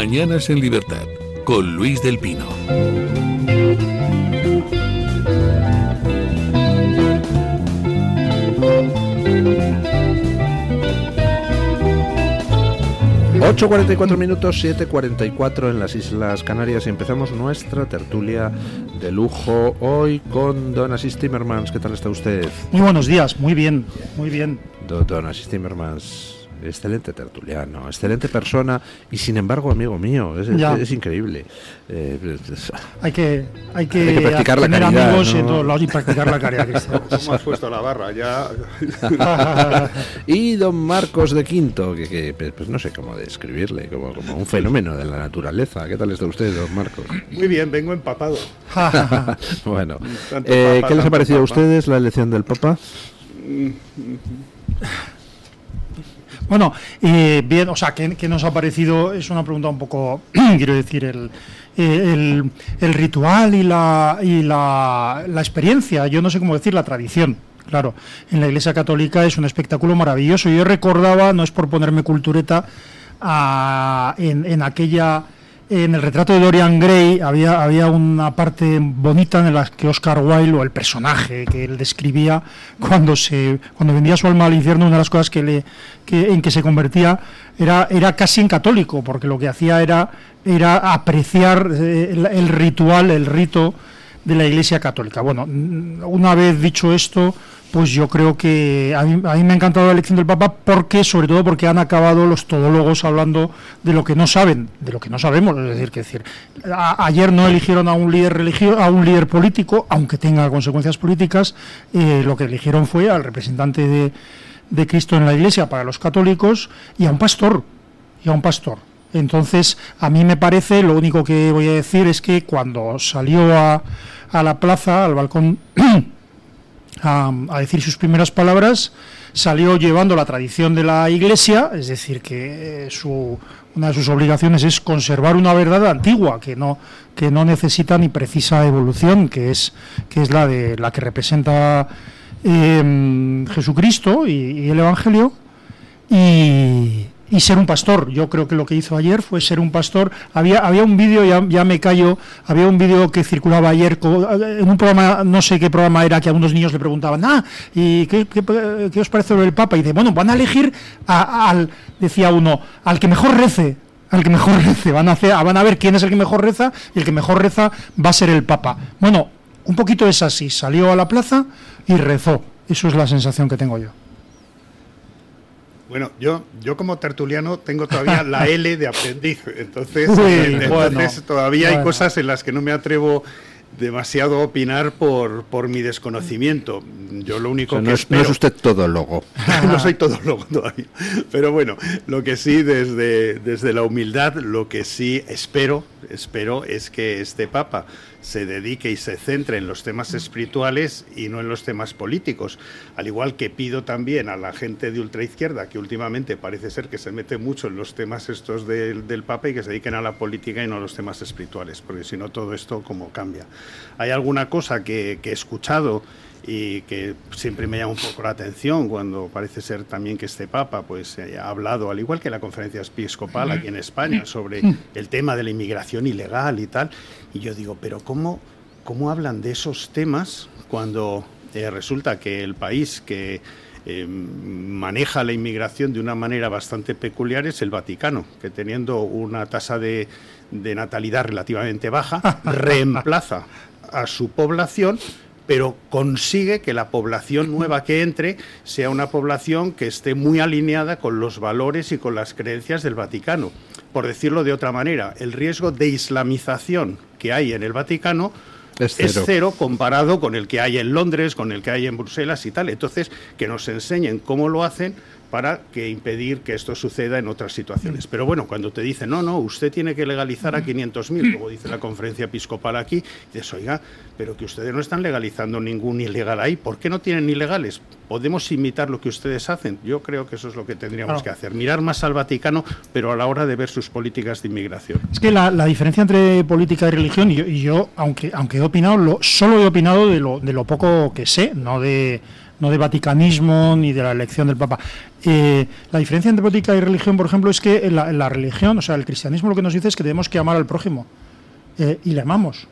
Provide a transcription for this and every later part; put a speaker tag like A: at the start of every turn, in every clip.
A: Mañanas en Libertad, con Luis del Pino.
B: ...8:44, 7:44 en las Islas Canarias... ...y empezamos nuestra tertulia de lujo... ...hoy con don Asís Timmermans. ¿Qué tal está usted?
C: Muy buenos días, muy bien, muy bien.
B: Don Asís Timmermans... excelente tertuliano, excelente persona y sin embargo amigo mío, es increíble.
C: Hay que
B: practicar la
C: tener
B: caridad,
C: amigos, ¿no?, en todos lados y practicar la caridad cristiana.
D: ¿Cómo has puesto la barra? Ya.
B: Y don Marcos de Quinto, que pues no sé cómo describirle, como un fenómeno de la naturaleza. ¿Qué tal está usted, don Marcos?
D: Muy bien, vengo empapado.
B: Bueno, ¿qué les ha parecido a ustedes la elección del Papa?
C: Bueno, bien, o sea, ¿qué nos ha parecido? Es una pregunta un poco, quiero decir, el ritual y la experiencia, yo no sé cómo decir, la tradición. Claro, en la Iglesia Católica es un espectáculo maravilloso. Yo recordaba, no es por ponerme cultureta, en el retrato de Dorian Gray había una parte bonita en la que Oscar Wilde, o el personaje que él describía, cuando vendía su alma al infierno, una de las cosas en que se convertía era casi en católico, porque lo que hacía era apreciar el ritual, el rito de la Iglesia Católica. Bueno, una vez dicho esto, pues yo creo que a mí me ha encantado la elección del Papa, sobre todo porque han acabado los todólogos hablando de lo que no saben, de lo que no sabemos. Es decir, ayer no eligieron a un líder religioso, a un líder político, aunque tenga consecuencias políticas. Lo que eligieron fue al representante de Cristo en la Iglesia para los católicos y a un pastor. Entonces, a mí me parece, lo único que voy a decir es que cuando salió a la plaza, al balcón, a decir sus primeras palabras, salió llevando la tradición de la Iglesia, es decir, que una de sus obligaciones es conservar una verdad antigua que no necesita ni precisa evolución, que es la que representa Jesucristo y el Evangelio, y ser un pastor. Yo creo que lo que hizo ayer fue ser un pastor. Había un vídeo, ya me callo, había un vídeo que circulaba ayer en un programa, no sé qué programa era, que a unos niños le preguntaban, ¿y qué os parece lo del Papa? Y dice, bueno, van a elegir decía uno, al que mejor rece, van a ver quién es el que mejor reza, y el que mejor reza va a ser el Papa. Bueno, un poquito es así, salió a la plaza y rezó. Eso es la sensación que tengo yo.
D: Bueno, yo como tertuliano tengo todavía la L de aprendiz, entonces todavía hay cosas en las que no me atrevo demasiado a opinar por mi desconocimiento. Yo lo único que espero...
B: No es usted todólogo.
D: No soy todólogo todavía. Pero bueno, lo que sí, desde la humildad, lo que sí espero es que este Papa se dedique y se centre en los temas espirituales y no en los temas políticos. Al igual que pido también a la gente de ultraizquierda, que últimamente parece ser que se mete mucho en los temas estos del Papa, y que se dediquen a la política y no a los temas espirituales, porque si no todo esto como cambia. Hay alguna cosa que he escuchado y que siempre me llama un poco la atención, cuando parece ser también que este Papa pues ha hablado, al igual que la conferencia episcopal aquí en España, sobre el tema de la inmigración ilegal y tal, y yo digo, pero ¿cómo hablan de esos temas cuando resulta que el país que maneja la inmigración de una manera bastante peculiar es el Vaticano, que teniendo una tasa de natalidad relativamente baja, reemplaza a su población, pero consigue que la población nueva que entre sea una población que esté muy alineada con los valores y con las creencias del Vaticano. Por decirlo de otra manera, el riesgo de islamización que hay en el Vaticano es cero comparado con el que hay en Londres, con el que hay en Bruselas y tal. Entonces, que nos enseñen cómo lo hacen para impedir que esto suceda en otras situaciones. Pero bueno, cuando te dicen, no, usted tiene que legalizar a 500.000, como dice la conferencia episcopal aquí, dices, oiga, pero que ustedes no están legalizando ningún ilegal ahí. ¿Por qué no tienen ilegales? ¿Podemos imitar lo que ustedes hacen? Yo creo que eso es lo que tendríamos que hacer. Mirar más al Vaticano, pero a la hora de ver sus políticas de inmigración.
C: Es que la diferencia entre política y religión, y yo aunque he opinado, solo he opinado de lo poco que sé, no de no de vaticanismo ni de la elección del Papa. La diferencia entre política y religión, por ejemplo, es que la religión, o sea, el cristianismo lo que nos dice es que tenemos que amar al prójimo, y le amamos.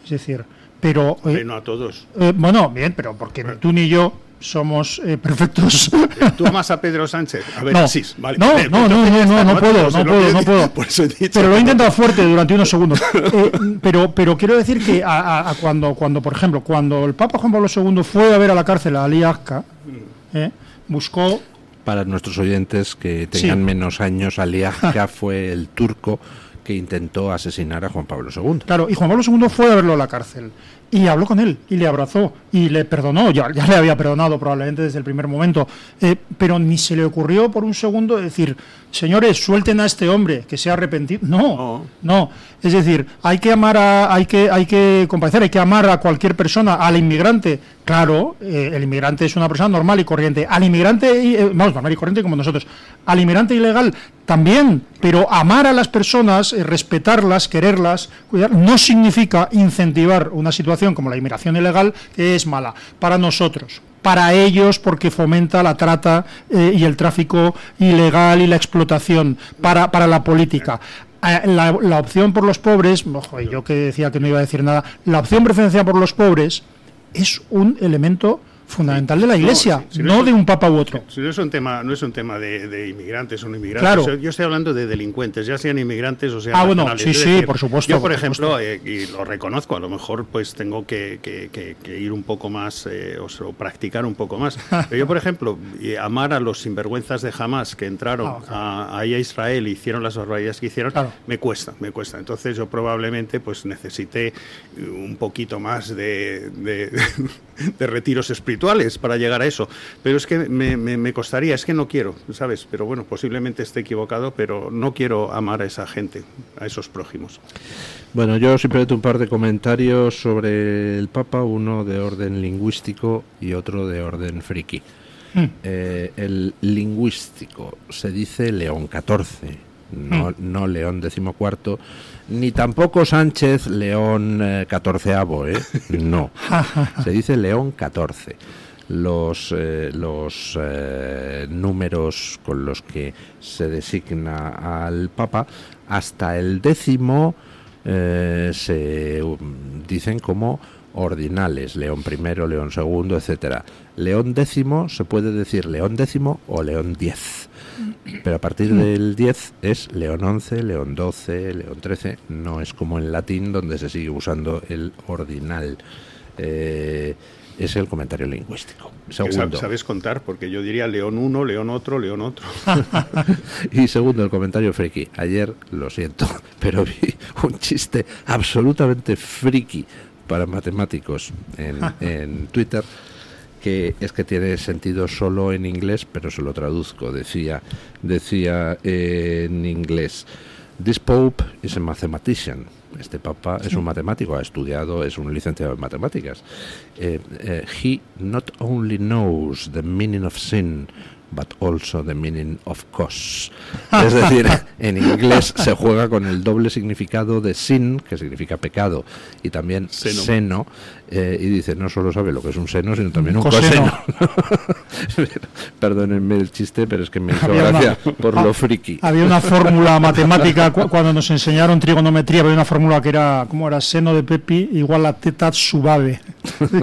C: Es decir, pero...
D: no a todos.
C: Bueno, bien, pero porque ni tú ni yo somos perfectos.
D: ¿Tú amas a Pedro Sánchez? A ver,
C: no.
D: sí, vale.
C: No puedo. Pero lo he intentado fuerte durante unos segundos. Pero quiero decir que cuando, por ejemplo, cuando el Papa Juan Pablo II fue a ver a la cárcel a Ali Akka, buscó...
B: Para nuestros oyentes que tengan menos años, Ali Akka fue el turco que intentó asesinar a Juan Pablo II.
C: Claro, y Juan Pablo II fue a verlo a la cárcel. Y habló con él, y le abrazó, y le perdonó, ya le había perdonado probablemente desde el primer momento, pero ni se le ocurrió por un segundo decir, señores, suelten a este hombre, que se ha arrepentido. No. Es decir, hay que amar hay que compadecer, hay que amar a cualquier persona, al inmigrante. Claro, el inmigrante es una persona normal y corriente. Al inmigrante, normal y corriente como nosotros. Al inmigrante ilegal también, pero amar a las personas, respetarlas, quererlas, cuidar, no significa incentivar una situación como la inmigración ilegal, que es mala para nosotros, para ellos porque fomenta la trata y el tráfico ilegal y la explotación, para la política. La opción por los pobres, yo que decía que no iba a decir nada, la opción preferencial por los pobres es un elemento fundamental de la Iglesia, no de un papa u otro.
D: Si no es un tema, de inmigrantes o no inmigrantes.
C: Claro.
D: O sea, yo estoy hablando de delincuentes, ya sean inmigrantes o sean nacionales.
C: Sí,
D: es decir,
C: por supuesto.
D: Yo, por ejemplo, y lo reconozco, a lo mejor pues tengo que ir un poco más o practicar un poco más. Pero yo, por ejemplo, amar a los sinvergüenzas de Hamas que entraron ahí a Israel y hicieron las barbaridades que hicieron, me cuesta. Entonces yo probablemente pues necesité un poquito más de retiros espirituales para llegar a eso, pero es que me costaría, es que no quiero, ¿sabes? Pero bueno, posiblemente esté equivocado, pero no quiero amar a esa gente, a esos prójimos.
B: Bueno, yo simplemente un par de comentarios sobre el Papa, uno de orden lingüístico y otro de orden friki. El lingüístico se dice León XIV, no León XIV, ni tampoco Sánchez León XIV, no, se dice León XIV. Los números con los que se designa al Papa, hasta el 10 se dicen como ordinales, León I, León II, etcétera. León X se puede decir León X o León X, pero a partir del 10 es León XI, León XII, León XIII, no es como en latín donde se sigue usando el ordinal. Es el comentario lingüístico. Segundo.
D: ¿Sabes contar? Porque yo diría León uno, León otro.
B: Y segundo, el comentario friki. Ayer, lo siento, pero vi un chiste absolutamente friki para matemáticos en Twitter, que es que tiene sentido solo en inglés, pero se lo traduzco. Decía en inglés: "This Pope is a mathematician." Este Papa es un matemático, ha estudiado, es un licenciado en matemáticas. He not only knows the meaning of sin, but also the meaning of cos. Es decir, en inglés se juega con el doble significado de sin, que significa pecado, y también seno, y dice, no solo sabe lo que es un seno, sino también un coseno. Perdónenme el chiste, pero es que me hizo gracia por lo friki.
C: Había una fórmula matemática cuando nos enseñaron trigonometría, había una fórmula que era, ¿cómo era? Seno de Pepi igual a teta subave,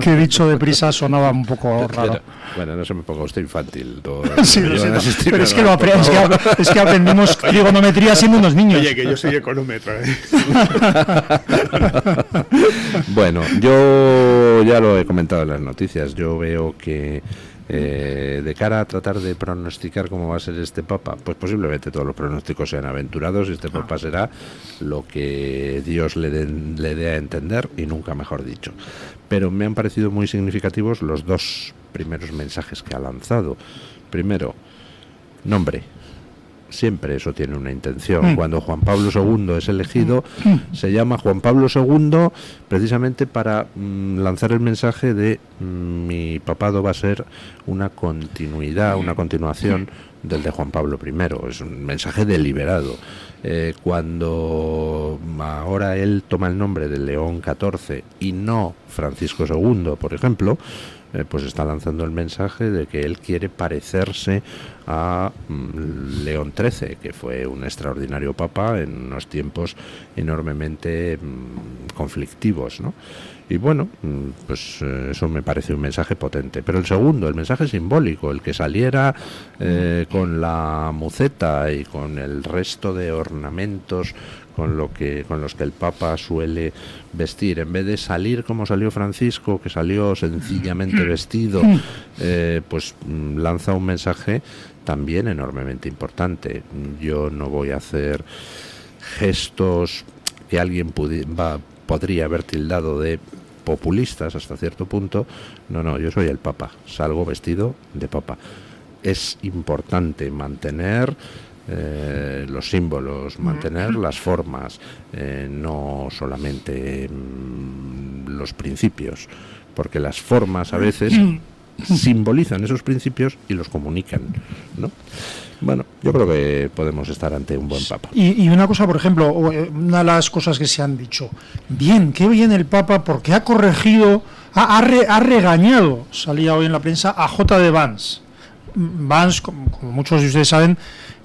C: que dicho deprisa sonaba un poco raro.
B: Bueno, no se me ponga usted infantil.
C: Sí, pero es que aprendimos trigonometría siendo unos niños.
D: Oye, que yo soy económetra.
B: Bueno, yo ya lo he comentado en las noticias. Yo veo que de cara a tratar de pronosticar cómo va a ser este Papa, pues posiblemente todos los pronósticos sean aventurados y este Papa será lo que Dios le dé a entender, y nunca mejor dicho. Pero me han parecido muy significativos los dos primeros mensajes que ha lanzado. Primero, nombre. Siempre eso tiene una intención. Cuando Juan Pablo II es elegido, se llama Juan Pablo II precisamente para lanzar el mensaje de mi papado va a ser una continuidad, una continuación del de Juan Pablo I, es un mensaje deliberado. Cuando ahora él toma el nombre de León XIV y no Francisco II, por ejemplo, pues está lanzando el mensaje de que él quiere parecerse a León XIII, que fue un extraordinario papa en unos tiempos enormemente conflictivos, ¿no? Y bueno, pues eso me parece un mensaje potente. Pero el segundo, el mensaje simbólico, el que saliera con la muceta y con el resto de ornamentos con los que el Papa suele vestir, en vez de salir como salió Francisco, que salió sencillamente vestido, pues lanza un mensaje también enormemente importante. Yo no voy a hacer gestos que alguien podría haber tildado de populistas hasta cierto punto. No, yo soy el Papa, salgo vestido de Papa. Es importante mantener los símbolos, mantener las formas, no solamente los principios, porque las formas a veces simbolizan esos principios y los comunican, ¿no? Bueno, yo creo que podemos estar ante un buen Papa.
C: Y una cosa, por ejemplo, una de las cosas que se han dicho, qué bien el Papa, porque ha corregido, ha regañado, salía hoy en la prensa, a J.D. Vance. Vance, como muchos de ustedes saben,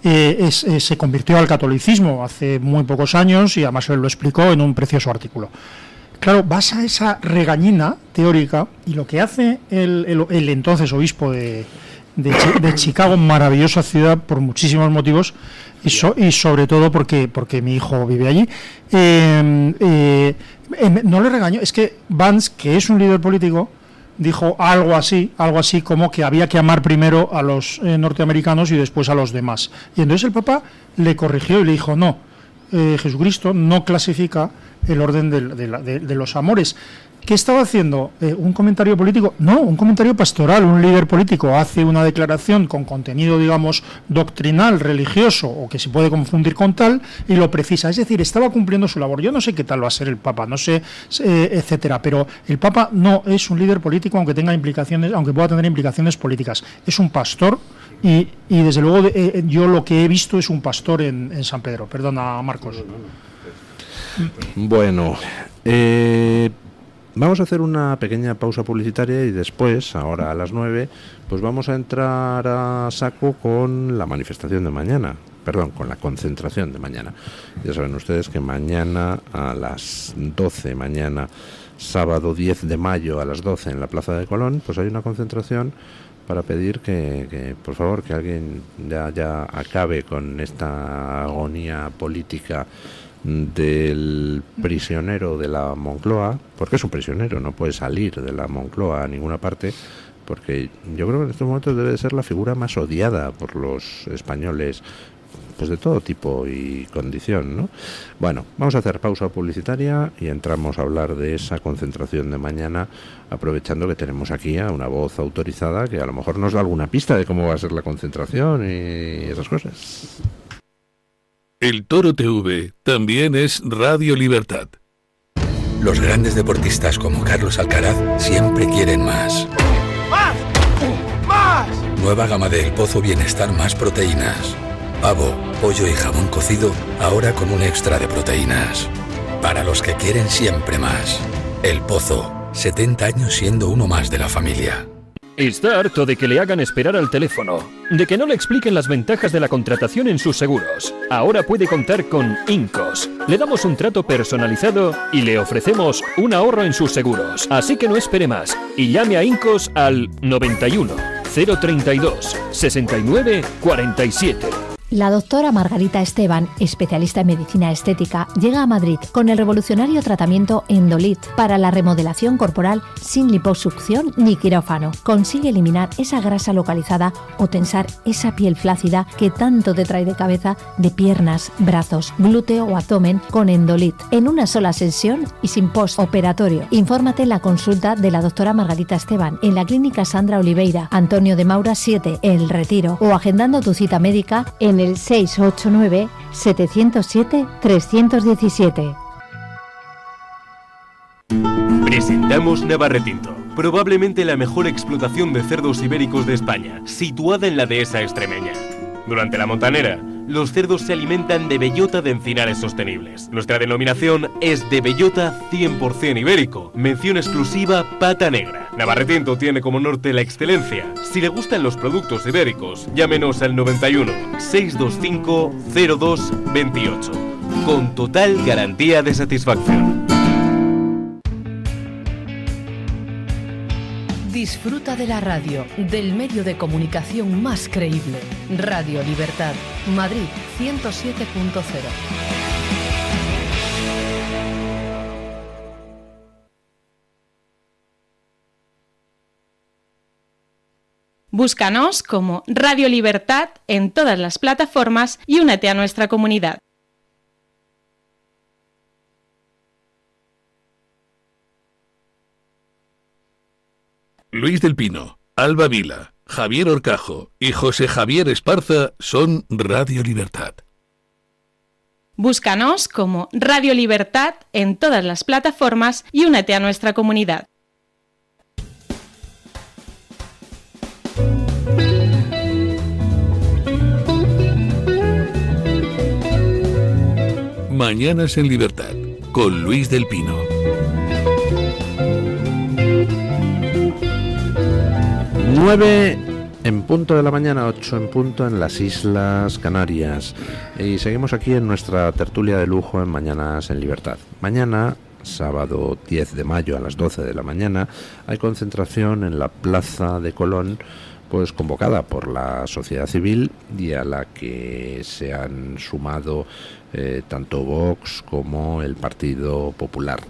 C: se convirtió al catolicismo hace muy pocos años y además él lo explicó en un precioso artículo. Claro, basa esa regañina teórica y lo que hace el entonces obispo de Chicago, maravillosa ciudad por muchísimos motivos y sobre todo porque mi hijo vive allí, no le regañó, es que Vance, que es un líder político, dijo algo así como que había que amar primero a los norteamericanos y después a los demás. Y entonces el Papa le corrigió y le dijo, no, Jesucristo no clasifica el orden de los amores. ¿Qué estaba haciendo? ¿Un comentario político? No, un comentario pastoral. Un líder político hace una declaración con contenido, digamos, doctrinal, religioso, o que se puede confundir con tal, y lo precisa. Es decir, estaba cumpliendo su labor. Yo no sé qué tal va a ser el Papa, no sé, etcétera, pero el Papa no es un líder político, aunque pueda tener implicaciones políticas. Es un pastor y desde luego, yo lo que he visto es un pastor en San Pedro. Perdona, Marcos.
B: Bueno, vamos a hacer una pequeña pausa publicitaria y después, ahora a las 9, pues vamos a entrar a saco con la manifestación de mañana, con la concentración de mañana. Ya saben ustedes que mañana a las 12, sábado 10 de mayo a las 12 en la Plaza de Colón, pues hay una concentración para pedir que por favor, que alguien ya acabe con esta agonía política del prisionero de la Moncloa, porque es un prisionero, no puede salir de la Moncloa a ninguna parte, porque yo creo que en estos momentos debe de ser la figura más odiada por los españoles, pues de todo tipo y condición, ¿no? Bueno, vamos a hacer pausa publicitaria y entramos a hablar de esa concentración de mañana, aprovechando que tenemos aquí a una voz autorizada que a lo mejor nos da alguna pista de cómo va a ser la concentración y esas cosas.
A: El Toro TV también es Radio Libertad.
E: Los grandes deportistas como Carlos Alcaraz siempre quieren más. ¡Más! ¡Más! Nueva gama de El Pozo Bienestar más proteínas. Pavo, pollo y jamón cocido, ahora con un extra de proteínas. Para los que quieren siempre más. El Pozo, 70 años siendo uno más de la familia.
F: Está harto de que le hagan esperar al teléfono, de que no le expliquen las ventajas de la contratación en sus seguros. Ahora puede contar con Incos. Le damos un trato personalizado y le ofrecemos un ahorro en sus seguros. Así que no espere más y llame a Incos al 91 032 69 47.
G: La doctora Margarita Esteban, especialista en medicina estética, llega a Madrid con el revolucionario tratamiento Endolit para la remodelación corporal sin liposucción ni quirófano. Consigue eliminar esa grasa localizada o tensar esa piel flácida que tanto te trae de cabeza, de piernas, brazos, glúteo o abdomen con Endolit. En una sola sesión y sin postoperatorio. Infórmate en la consulta de la doctora Margarita Esteban en la Clínica Sandra Oliveira, Antonio de Maura 7, El Retiro, o agendando tu cita médica en el 689-707-317.
H: Presentamos Navarretinto, probablemente la mejor explotación de cerdos ibéricos de España, situada en la dehesa extremeña. Durante la montanera, los cerdos se alimentan de bellota de encinares sostenibles. Nuestra denominación es de bellota 100% ibérico. Mención exclusiva Pata Negra. Navarretinto tiene como norte la excelencia. Si le gustan los productos ibéricos, llámenos al 91 625 0228. Con total garantía de satisfacción.
I: Disfruta de la radio, del medio de comunicación más creíble. Radio Libertad, Madrid 107.0.
J: Búscanos como Radio Libertad en todas las plataformas y únete a nuestra comunidad.
A: Luis del Pino, Alba Vila, Javier Horcajo y José Javier Esparza son Radio Libertad.
J: Búscanos como Radio Libertad en todas las plataformas y únete a nuestra comunidad.
A: Mañanas en Libertad, con Luis del Pino.
B: 9 en punto de la mañana, 8 en punto en las Islas Canarias. Y seguimos aquí en nuestra tertulia de lujo en Mañanas en Libertad. Mañana, sábado 10 de mayo a las 12 de la mañana, hay concentración en la Plaza de Colón, pues convocada por la sociedad civil y a la que se han sumado tanto Vox como el Partido Popular.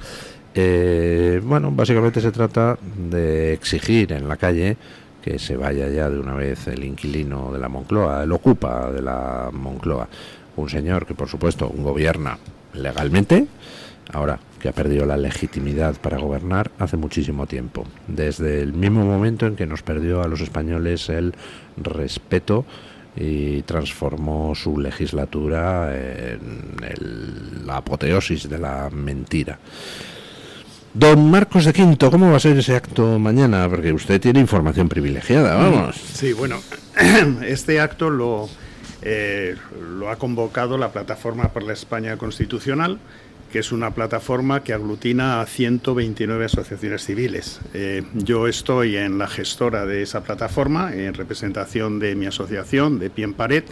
B: Bueno, básicamente se trata de exigir en la calle que se vaya ya de una vez el inquilino de la Moncloa, el ocupa de la Moncloa, un señor que por supuesto gobierna legalmente, ahora que ha perdido la legitimidad para gobernar hace muchísimo tiempo, desde el mismo momento en que nos perdió a los españoles el respeto y transformó su legislatura en la apoteosis de la mentira. Don Marcos de Quinto, ¿cómo va a ser ese acto mañana? Porque usted tiene información privilegiada, vamos.
D: Sí, bueno, este acto lo ha convocado la Plataforma por la España Constitucional, que es una plataforma que aglutina a 129 asociaciones civiles. Yo estoy en la gestora de esa plataforma, en representación de mi asociación, de Pie en Pared.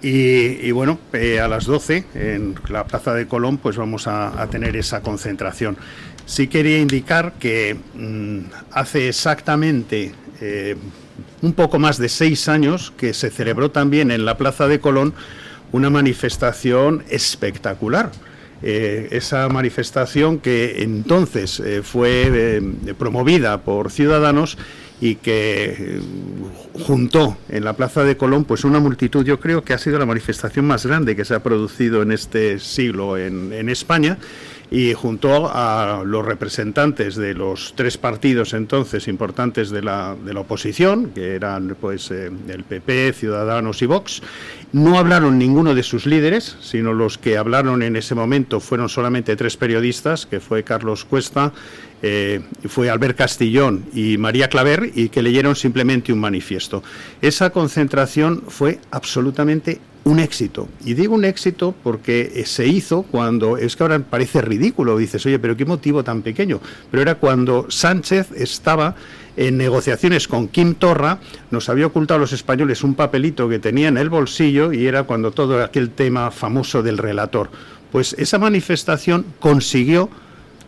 D: Y bueno, a las 12 en la Plaza de Colón pues vamos a tener esa concentración. Sí quería indicar que hace exactamente un poco más de 6 años que se celebró también en la Plaza de Colón una manifestación espectacular. Esa manifestación que entonces fue promovida por Ciudadanos y que juntó en la Plaza de Colón pues una multitud, yo creo que ha sido la manifestación más grande que se ha producido en este siglo en España, y juntó a los representantes de los 3 partidos entonces importantes de la oposición, que eran pues el PP, Ciudadanos y Vox. No hablaron ninguno de sus líderes, sino los que hablaron en ese momento fueron solamente 3 periodistas, que fue Carlos Cuesta, fue Albert Castillón y María Claver, y que leyeron simplemente un manifiesto. Esa concentración fue absolutamente un éxito, y digo un éxito porque se hizo cuando, es que ahora parece ridículo, dices, oye, pero qué motivo tan pequeño, pero era cuando Sánchez estaba en negociaciones con Quim Torra, nos había ocultado a los españoles un papelito que tenía en el bolsillo, y era cuando todo aquel tema famoso del relator. Pues esa manifestación consiguió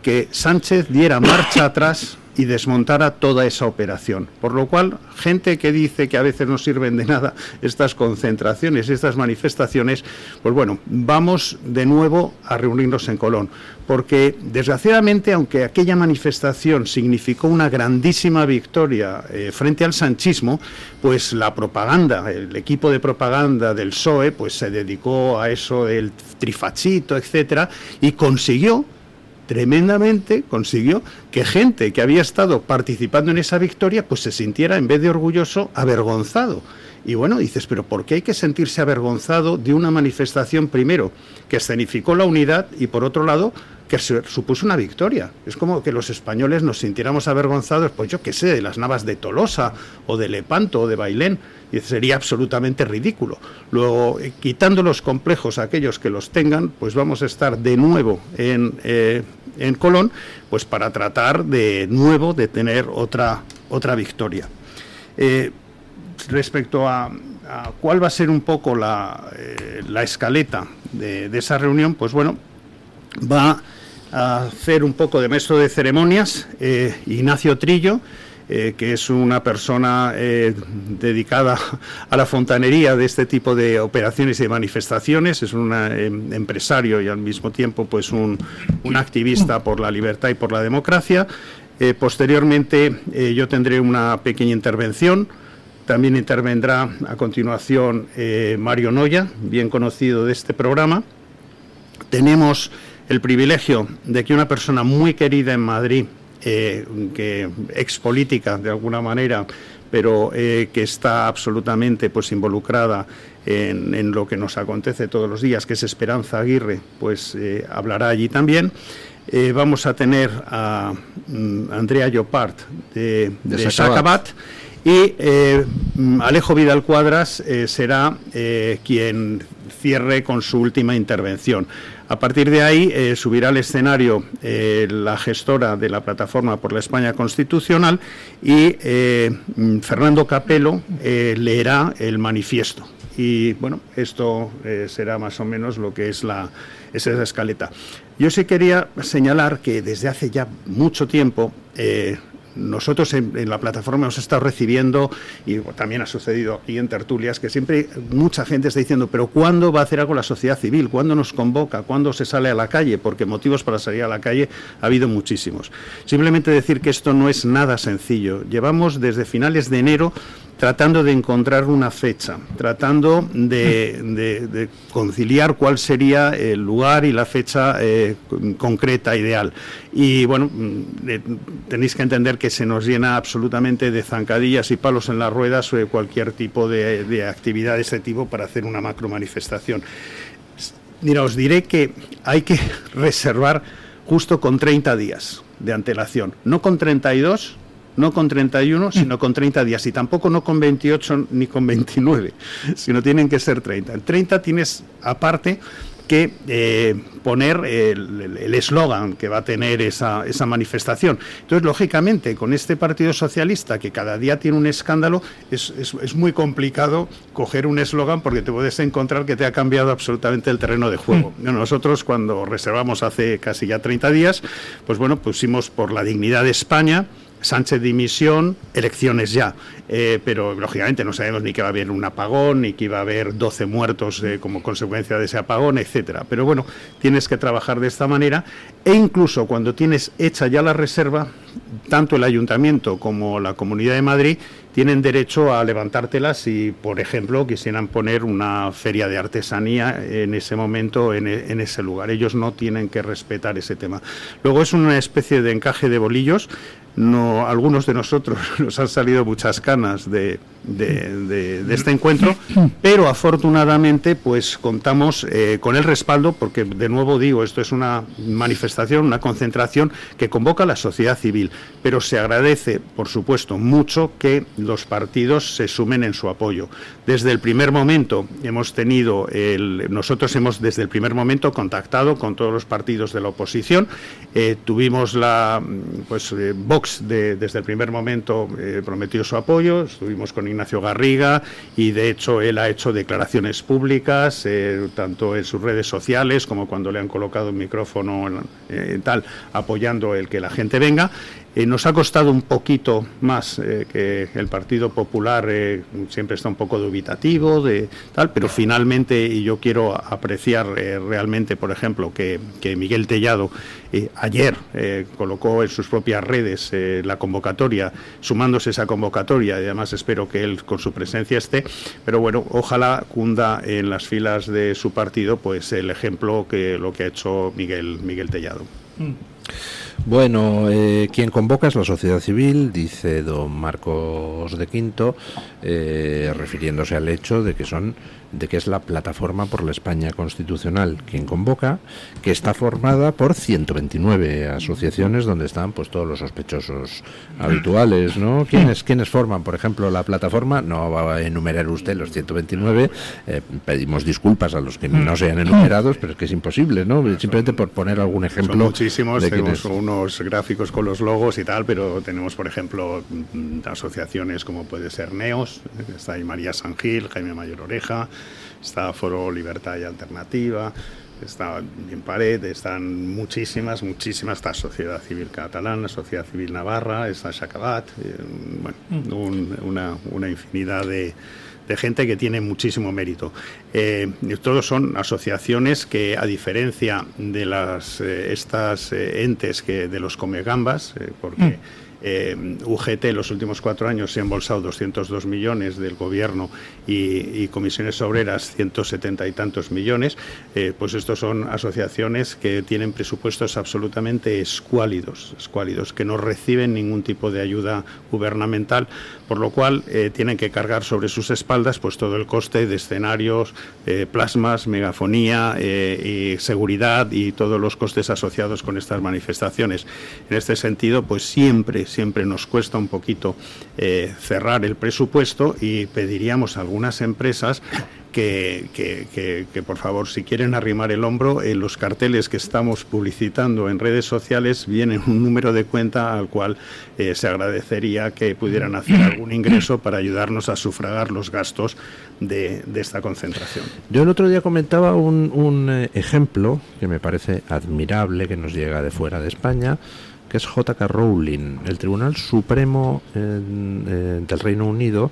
D: que Sánchez diera marcha atrás y desmontara toda esa operación. Por lo cual, gente que dice que a veces no sirven de nada estas concentraciones, estas manifestaciones, pues bueno, vamos de nuevo a reunirnos en Colón. Porque, desgraciadamente, aunque aquella manifestación significó una grandísima victoria frente al sanchismo, pues la propaganda, el equipo de propaganda del PSOE, pues se dedicó a eso del trifachito, etcétera, y consiguió que gente que había estado participando en esa victoria pues se sintiera, en vez de orgulloso, avergonzado. Y bueno, dices, pero ¿por qué hay que sentirse avergonzado de una manifestación, primero, que escenificó la unidad, y por otro lado, que supuso una victoria. Es como que los españoles nos sintiéramos avergonzados, pues yo qué sé, de las Navas de Tolosa o de Lepanto o de Bailén, y sería absolutamente ridículo. Luego, quitando los complejos a aquellos que los tengan, pues vamos a estar de nuevo en Colón, pues para tratar de nuevo de tener otra victoria. Respecto a cuál va a ser un poco la escaleta de esa reunión, pues bueno, va a hacer un poco de maestro de ceremonias Ignacio Trillo, que es una persona dedicada a la fontanería de este tipo de operaciones y de manifestaciones. Es un empresario y al mismo tiempo pues un activista por la libertad y por la democracia. Posteriormente yo tendré una pequeña intervención. También intervendrá a continuación Mario Noya, bien conocido de este programa. Tenemos el privilegio de que una persona muy querida en Madrid, que expolítica de alguna manera, pero que está absolutamente pues involucrada en lo que nos acontece todos los días, que es Esperanza Aguirre, pues hablará allí también. Vamos a tener a Andrea Llopart de Sacabat, y Alejo Vidal Cuadras será quien cierre con su última intervención. A partir de ahí subirá al escenario la gestora de la Plataforma por la España Constitucional y Fernando Capello leerá el manifiesto. Y bueno, esto será más o menos lo que es esa escaleta. Yo sí quería señalar que desde hace ya mucho tiempo nosotros en la plataforma hemos estado recibiendo, y también ha sucedido aquí en tertulias, que siempre mucha gente está diciendo, pero ¿cuándo va a hacer algo la sociedad civil? ¿Cuándo nos convoca? ¿Cuándo se sale a la calle? Porque motivos para salir a la calle ha habido muchísimos. Simplemente decir que esto no es nada sencillo. Llevamos desde finales de enero tratando de encontrar una fecha, tratando de conciliar cuál sería el lugar y la fecha concreta, ideal. Y bueno, tenéis que entender que se nos llena absolutamente de zancadillas y palos en las ruedas o cualquier tipo de actividad de ese tipo para hacer una macro manifestación. Mira, os diré que hay que reservar justo con 30 días de antelación, no con 32, no con 31, sino con 30 días, y tampoco no con 28 ni con 29, sino tienen que ser 30. En 30 tienes, aparte, que poner el eslogan que va a tener esa manifestación. Entonces, lógicamente, con este Partido Socialista, que cada día tiene un escándalo, es muy complicado coger un eslogan porque te puedes encontrar que te ha cambiado absolutamente el terreno de juego. Nosotros, cuando reservamos hace casi ya 30 días, pues bueno, pusimos por la dignidad de España, Sánchez dimisión, elecciones ya. Pero lógicamente no sabemos ni que va a haber un apagón, ni que iba a haber 12 muertos como consecuencia de ese apagón, etcétera. Pero bueno, tienes que trabajar de esta manera, e incluso cuando tienes hecha ya la reserva, tanto el Ayuntamiento como la Comunidad de Madrid tienen derecho a levantártelas si, por ejemplo, quisieran poner una feria de artesanía en ese momento, en ese lugar. Ellos no tienen que respetar ese tema. Luego es una especie de encaje de bolillos. No, algunos de nosotros nos han salido muchas canas de este encuentro, pero afortunadamente pues contamos con el respaldo, porque de nuevo digo, esto es una manifestación, una concentración que convoca a la sociedad civil, pero se agradece, por supuesto, mucho que los partidos se sumen en su apoyo. Desde el primer momento nosotros hemos desde el primer momento contactado con todos los partidos de la oposición. Tuvimos Vox desde el primer momento prometió su apoyo. Estuvimos con Ignacio Garriga y de hecho él ha hecho declaraciones públicas tanto en sus redes sociales como cuando le han colocado un micrófono apoyando el que la gente venga. Nos ha costado un poquito más que el Partido Popular siempre está un poco dubitativo pero finalmente, y yo quiero apreciar realmente, por ejemplo, que Miguel Tellado ayer colocó en sus propias redes la convocatoria, sumándose a esa convocatoria, y además espero que él con su presencia esté, pero bueno, ojalá cunda en las filas de su partido pues el ejemplo que lo que ha hecho Miguel Tellado.
B: Bueno, quien convoca es la sociedad civil, dice don Marcos de Quinto, refiriéndose al hecho de que es la Plataforma por la España Constitucional quien convoca, que está formada por 129 asociaciones donde están pues todos los sospechosos habituales, ¿no? ¿Quiénes forman, por ejemplo, la plataforma? No va a enumerar usted los 129, pedimos disculpas a los que no sean enumerados, pero es que es imposible, ¿no? Simplemente por poner algún ejemplo.
D: Son muchísimos,
B: de
D: tenemos unos gráficos con los logos y tal, pero tenemos, por ejemplo, asociaciones como puede ser NEOS, está ahí María San Gil, Jaime Mayor Oreja, está Foro Libertad y Alternativa, está Bien Pared, están muchísimas, está Sociedad Civil Catalana, Sociedad Civil Navarra, está Xacabat, una infinidad de gente que tiene muchísimo mérito. Todos son asociaciones que, a diferencia de estas entes de los comegambas, porque UGT en los últimos 4 años se ha embolsado 202 millones del gobierno y Comisiones Obreras 170 y tantos millones, pues estos son asociaciones que tienen presupuestos absolutamente escuálidos, que no reciben ningún tipo de ayuda gubernamental, por lo cual tienen que cargar sobre sus espaldas pues todo el coste de escenarios, plasmas, megafonía y seguridad y todos los costes asociados con estas manifestaciones. En este sentido, pues siempre nos cuesta un poquito cerrar el presupuesto y pediríamos a algunas empresas que por favor, si quieren arrimar el hombro, en los carteles que estamos publicitando en redes sociales viene un número de cuenta al cual se agradecería que pudieran hacer algún ingreso para ayudarnos a sufragar los gastos de esta concentración.
B: Yo el otro día comentaba un ejemplo que me parece admirable, que nos llega de fuera de España, que es J.K. Rowling. El Tribunal Supremo del Reino Unido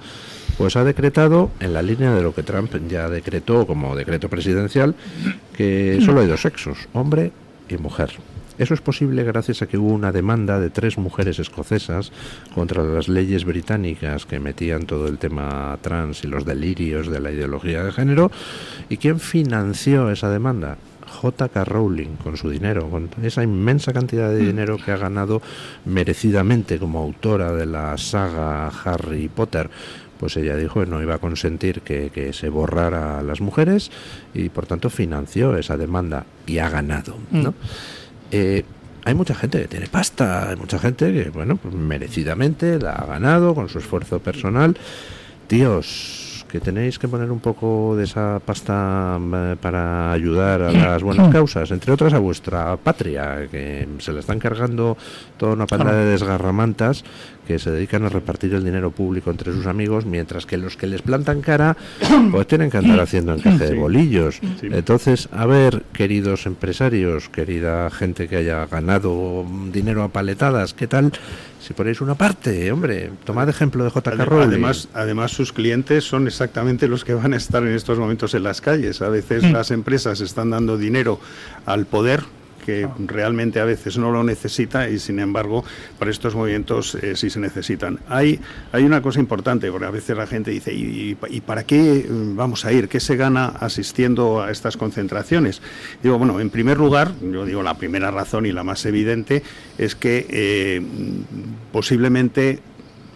B: pues ha decretado, en la línea de lo que Trump ya decretó como decreto presidencial, que solo hay 2 sexos, hombre y mujer. Eso es posible gracias a que hubo una demanda de 3 mujeres escocesas contra las leyes británicas que metían todo el tema trans y los delirios de la ideología de género. ¿Y quién financió esa demanda? J.K. Rowling, con su dinero, con esa inmensa cantidad de dinero que ha ganado merecidamente como autora de la saga Harry Potter. Pues ella dijo que no iba a consentir que se borrara a las mujeres y por tanto financió esa demanda y ha ganado, ¿no? Hay mucha gente que tiene pasta, hay mucha gente que, bueno, pues merecidamente la ha ganado con su esfuerzo personal. Tíos, que tenéis que poner un poco de esa pasta para ayudar a las buenas causas, entre otras a vuestra patria, que se la están cargando toda una panda de desgarramantas que se dedican a repartir el dinero público entre sus amigos, mientras que los que les plantan cara pues tienen que andar haciendo encaje de bolillos. Entonces, a ver, queridos empresarios, querida gente que haya ganado dinero a paletadas, ¿qué tal si ponéis una parte? Hombre, tomad ejemplo de J.K. Rowling.
D: Además, sus clientes son exactamente los que van a estar en estos momentos en las calles. A veces las empresas están dando dinero al poder, que realmente a veces no lo necesita, y sin embargo para estos movimientos sí se necesitan. Hay una cosa importante, porque a veces la gente dice ¿y para qué vamos a ir? ¿Qué se gana asistiendo a estas concentraciones? Digo, bueno, en primer lugar, yo digo la primera razón y la más evidente es que posiblemente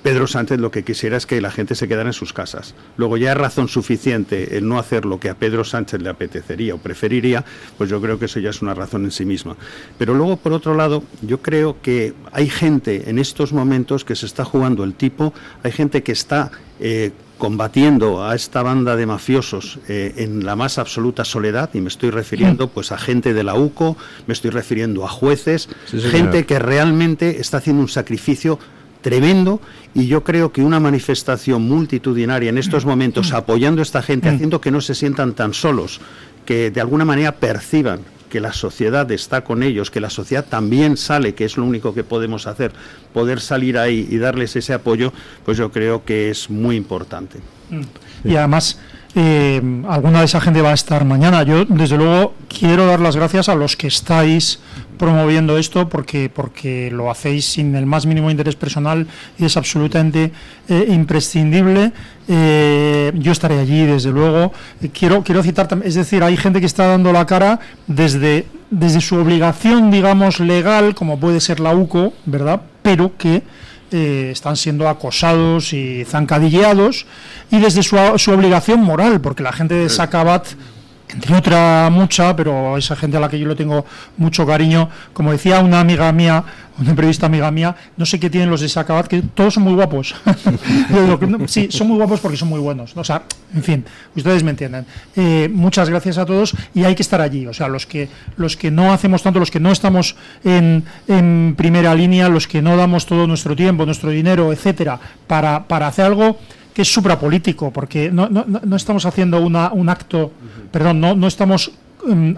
D: Pedro Sánchez lo que quisiera es que la gente se quedara en sus casas. Luego ya es razón suficiente el no hacer lo que a Pedro Sánchez le apetecería o preferiría, pues yo creo que eso ya es una razón en sí misma. Pero luego, por otro lado, yo creo que hay gente en estos momentos que se está jugando el tipo, hay gente que está combatiendo a esta banda de mafiosos en la más absoluta soledad, y me estoy refiriendo pues a gente de la UCO, me estoy refiriendo a jueces, gente que realmente está haciendo un sacrificio tremendo, y yo creo que una manifestación multitudinaria en estos momentos apoyando a esta gente, haciendo que no se sientan tan solos, que de alguna manera perciban que la sociedad está con ellos, que la sociedad también sale, que es lo único que podemos hacer, poder salir ahí y darles ese apoyo, pues yo creo que es muy importante.
C: Y además alguna de esa gente va a estar mañana. Yo, desde luego, quiero dar las gracias a los que estáis promoviendo esto, porque lo hacéis sin el más mínimo interés personal y es absolutamente imprescindible. Yo estaré allí, desde luego. Quiero citar, es decir, hay gente que está dando la cara desde su obligación, digamos, legal, como puede ser la UCO, ¿verdad?, pero que están siendo acosados y zancadilleados, y desde su obligación moral, porque la gente de Sakabat, entre otra mucha, pero esa gente a la que yo le tengo mucho cariño, como decía una amiga mía, una periodista amiga mía, no sé qué tienen los de Sakabat, que todos son muy guapos. Sí, son muy guapos porque son muy buenos. O sea, en fin, ustedes me entienden. Muchas gracias a todos, y hay que estar allí. O sea, los que no hacemos tanto, los que no estamos en primera línea, los que no damos todo nuestro tiempo, nuestro dinero, etcétera, para hacer algo que es suprapolítico, porque no estamos haciendo un acto, perdón, no estamos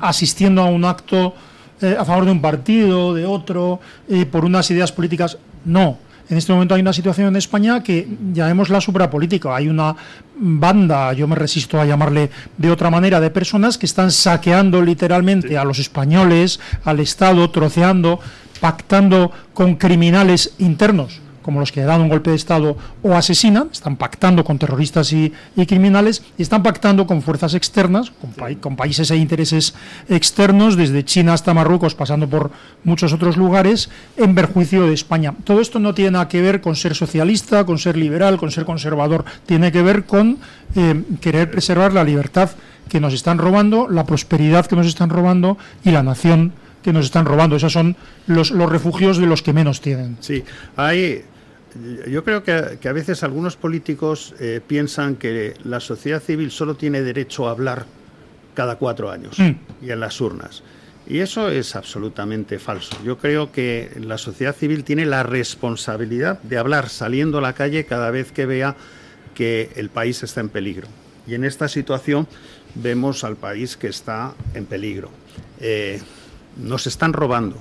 C: asistiendo a un acto a favor de un partido, de otro, por unas ideas políticas. No. En este momento hay una situación en España que llamémosla suprapolítica. Hay una banda, yo me resisto a llamarle de otra manera, de personas que están saqueando literalmente a los españoles, al Estado, troceando, pactando con criminales internos, como los que dan un golpe de Estado o asesinan, están pactando con terroristas y criminales, y están pactando con fuerzas externas, con países e intereses externos, desde China hasta Marruecos, pasando por muchos otros lugares, en perjuicio de España. Todo esto no tiene nada que ver con ser socialista, con ser liberal, con ser conservador, tiene que ver con querer preservar la libertad que nos están robando, la prosperidad que nos están robando y la nación que nos están robando. Esos son los refugios de los que menos tienen.
D: Sí, yo creo que a veces algunos políticos piensan que la sociedad civil solo tiene derecho a hablar cada 4 años y en las urnas. Y eso es absolutamente falso. Yo creo que la sociedad civil tiene la responsabilidad de hablar saliendo a la calle cada vez que vea que el país está en peligro. Y en esta situación vemos al país que está en peligro. Nos están robando.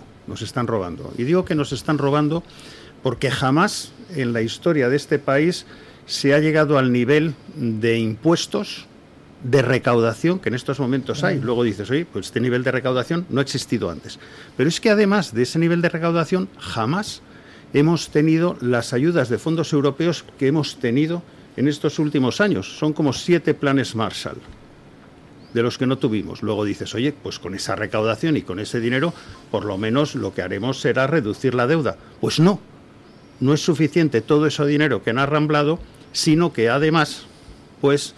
D: Y digo que nos están robando porque jamás en la historia de este país se ha llegado al nivel de impuestos, de recaudación, que en estos momentos hay. Luego dices, oye, pues este nivel de recaudación no ha existido antes. Pero es que además de ese nivel de recaudación, jamás hemos tenido las ayudas de fondos europeos que hemos tenido en estos últimos años. Son como 7 planes Marshall, de los que no tuvimos. Luego dices, oye, pues con esa recaudación y con ese dinero, por lo menos lo que haremos será reducir la deuda. Pues no es suficiente todo ese dinero que han arramblado, sino que además, pues,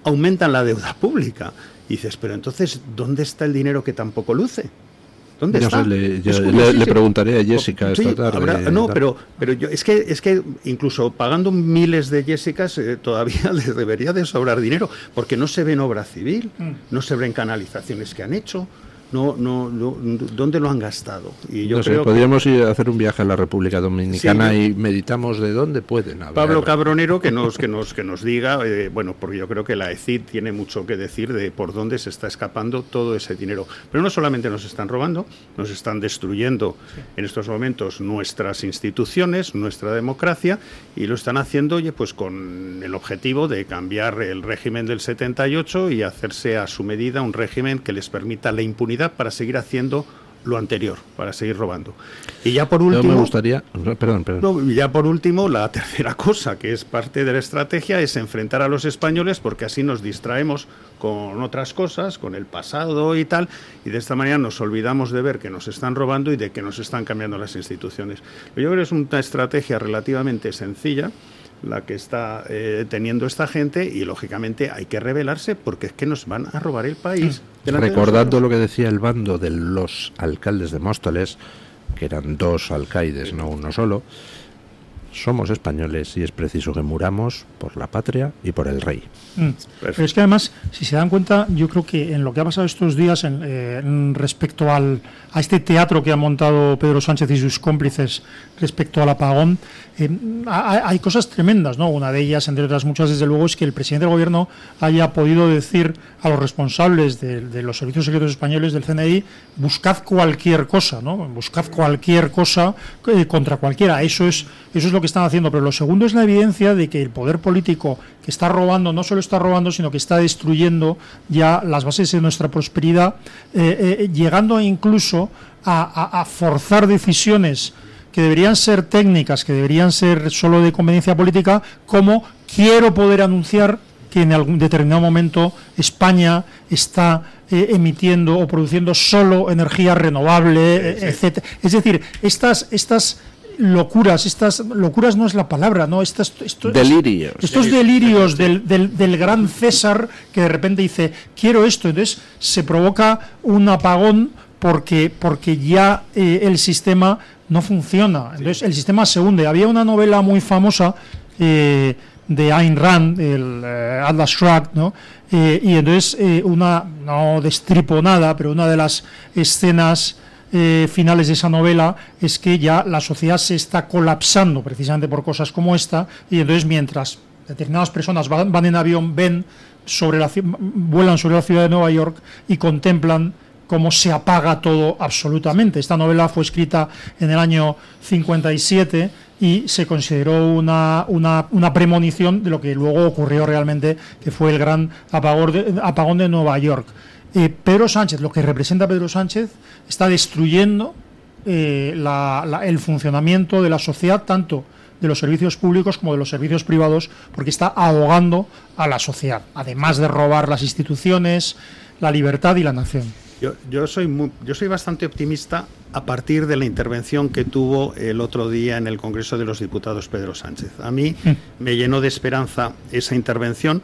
D: aumentan la deuda pública. Y dices, pero entonces, ¿dónde está el dinero que tampoco luce? ¿Dónde está?
B: Le preguntaré a Jessica esta tarde.
D: Pero yo, es que incluso pagando miles de Jessicas todavía les debería de sobrar dinero, porque no se ve en obra civil, no se ven canalizaciones que han hecho. ¿Dónde lo han gastado? Y yo creo
B: podríamos ir a hacer un viaje a la República Dominicana y meditamos de dónde pueden haber.
D: Pablo Cabronero que nos diga, porque yo creo que la ECID tiene mucho que decir de por dónde se está escapando todo ese dinero. Pero no solamente nos están robando, nos están destruyendo en estos momentos nuestras instituciones, nuestra democracia, y lo están haciendo, pues con el objetivo de cambiar el régimen del 78 y hacerse a su medida un régimen que les permita la impunidad para seguir haciendo lo anterior, para seguir robando. Y ya por último,
B: me gustaría, perdón.
D: Ya por último, la tercera cosa que es parte de la estrategia es enfrentar a los españoles, porque así nos distraemos con otras cosas, con el pasado y tal, y de esta manera nos olvidamos de ver que nos están robando y de que nos están cambiando las instituciones. Yo creo que es una estrategia relativamente sencilla la que está teniendo esta gente, y lógicamente hay que rebelarse porque es que nos van a robar el país.
B: Recordando lo que decía el bando de los alcaldes de Móstoles, que eran 2 alcaides, no uno solo, somos españoles y es preciso que muramos por la patria y por el rey.
C: Pero es que además, si se dan cuenta, yo creo que en lo que ha pasado estos días respecto a este teatro que ha montado Pedro Sánchez y sus cómplices respecto al apagón, hay cosas tremendas, ¿no? Una de ellas, entre otras muchas, desde luego, es que el presidente del gobierno haya podido decir a los responsables de los servicios secretos españoles, del CNI, buscad cualquier cosa, ¿no? Buscad cualquier cosa contra cualquiera. Eso es lo que que están haciendo, pero lo segundo es la evidencia de que el poder político que está robando, no solo está robando, sino que está destruyendo ya las bases de nuestra prosperidad, llegando incluso a forzar decisiones que deberían ser técnicas, que deberían ser solo de conveniencia política, como quiero poder anunciar que en algún determinado momento España está emitiendo o produciendo solo energía renovable, etcétera. Es decir, estas locuras no es la palabra, ¿no? Estos delirios del gran César, que de repente dice, quiero esto, entonces se provoca un apagón porque ya el sistema no funciona, entonces el sistema se hunde. Había una novela muy famosa de Ayn Rand, el Atlas Shrugged, ¿no? Y entonces no destripo nada, pero una de las escenas finales de esa novela es que ya la sociedad se está colapsando precisamente por cosas como esta, y entonces mientras determinadas personas van en avión, vuelan sobre la ciudad de Nueva York y contemplan cómo se apaga todo absolutamente. Esta novela fue escrita en el año 57 y se consideró una premonición de lo que luego ocurrió realmente, que fue el gran apagón de Nueva York. Pedro Sánchez, lo que representa Pedro Sánchez, está destruyendo el funcionamiento de la sociedad, tanto de los servicios públicos como de los servicios privados, porque está ahogando a la sociedad, además de robar las instituciones, la libertad y la nación.
D: Yo soy bastante optimista a partir de la intervención que tuvo el otro día en el Congreso de los Diputados Pedro Sánchez. A mí me llenó de esperanza esa intervención,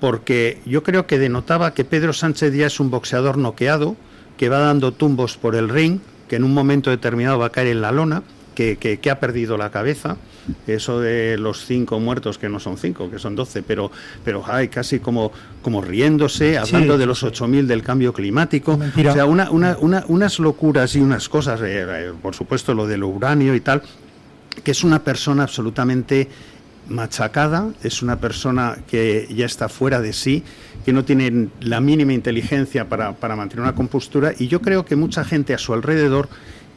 D: porque yo creo que denotaba que Pedro Sánchez ya es un boxeador noqueado, que va dando tumbos por el ring, que en un momento determinado va a caer en la lona, que ha perdido la cabeza. Eso de los 5 muertos, que no son 5, que son 12, pero hay casi como riéndose, hablando de los 8.000 del cambio climático. Mentira. O sea, unas locuras y unas cosas, por supuesto lo del uranio y tal, que es una persona absolutamente machacada, es una persona que ya está fuera de sí, que no tiene la mínima inteligencia para mantener una compostura, y yo creo que mucha gente a su alrededor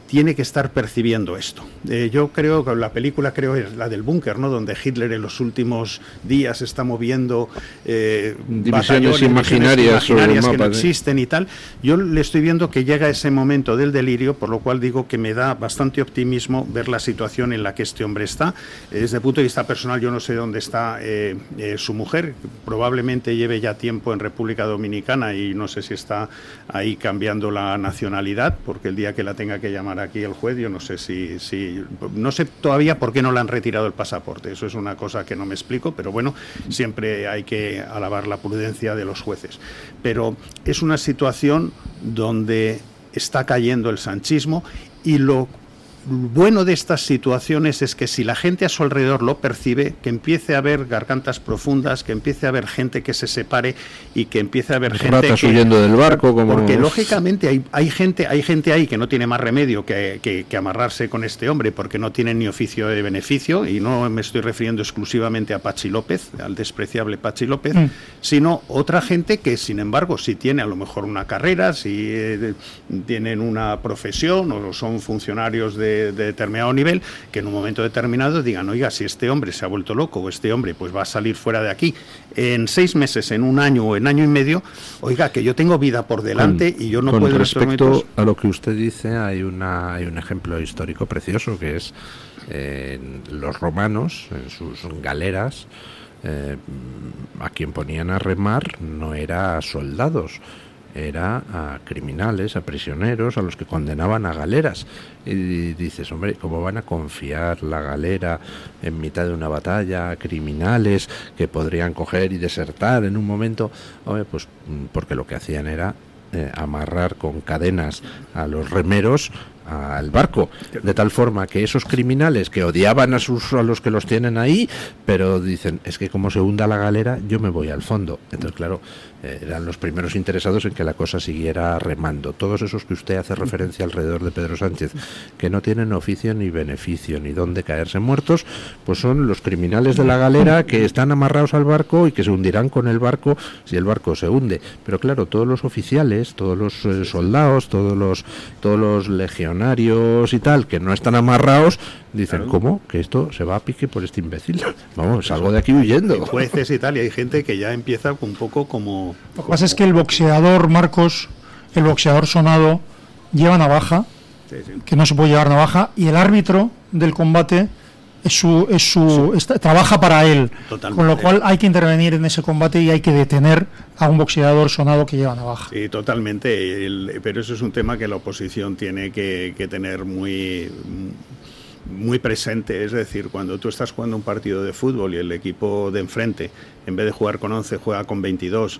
D: tiene que estar percibiendo esto. Yo creo que la película es la del búnker, ¿no? Donde Hitler en los últimos días está moviendo
B: divisiones imaginarias
D: que no existen y tal. Yo le estoy viendo que llega ese momento del delirio, por lo cual digo que me da bastante optimismo ver la situación en la que este hombre está. Desde el punto de vista personal, yo no sé dónde está su mujer. Probablemente lleve ya tiempo en República Dominicana y no sé si está ahí cambiando la nacionalidad, porque el día que la tenga que llamar aquí el juez, yo no sé no sé todavía por qué no le han retirado el pasaporte. Eso es una cosa que no me explico, pero bueno, siempre hay que alabar la prudencia de los jueces. Pero es una situación donde está cayendo el sanchismo, y lo bueno de estas situaciones es que si la gente a su alrededor lo percibe, que empiece a haber gargantas profundas, que empiece a haber gente que se separe y que empiece a haber gente que
B: huyendo del barco,
D: porque lógicamente hay gente ahí que no tiene más remedio que amarrarse con este hombre, porque no tienen ni oficio de beneficio, y no me estoy refiriendo exclusivamente a Pachi López, al despreciable Pachi López, sino otra gente que sin embargo sí tiene a lo mejor una carrera, sí tienen una profesión o son funcionarios de determinado nivel, que en un momento determinado digan, oiga, si este hombre se ha vuelto loco, o este hombre pues va a salir fuera de aquí en 6 meses, en 1 año o en año y medio, oiga, que yo tengo vida por delante y yo no puedo...
B: Con respecto a lo que usted dice, hay un ejemplo histórico precioso, que es los romanos, en sus galeras, a quien ponían a remar no era a soldados, era a criminales, a prisioneros, a los que condenaban a galeras. Y dices, hombre, ¿cómo van a confiar la galera en mitad de una batalla a criminales que podrían coger y desertar en un momento? Hombre, pues porque lo que hacían era amarrar con cadenas a los remeros al barco, de tal forma que esos criminales que odiaban a los que los tienen ahí, pero dicen, es que como se hunda la galera, yo me voy al fondo. Entonces, claro, eran los primeros interesados en que la cosa siguiera remando. Todos esos que usted hace referencia alrededor de Pedro Sánchez, que no tienen oficio ni beneficio, ni dónde caerse muertos, pues son los criminales de la galera que están amarrados al barco y que se hundirán con el barco si el barco se hunde. Pero claro, todos los oficiales, todos los soldados, todos los legionarios, funcionarios y tal, que no están amarrados, dicen, ¿cómo? Que esto se va a pique por este imbécil. Vamos, salgo de aquí huyendo.
D: Y jueces y tal, y hay gente que ya empieza un poco como...
C: Lo que pasa es que el boxeador, Marcos, el boxeador sonado, lleva navaja, que no se puede llevar navaja, y el árbitro del combate trabaja para él. Totalmente. Con lo cual hay que intervenir en ese combate y hay que detener a un boxeador sonado que lleva navaja.
D: Sí, totalmente. Pero eso es un tema que la oposición tiene que tener muy presente. Es decir, cuando tú estás jugando un partido de fútbol y el equipo de enfrente, en vez de jugar con 11, juega con 22,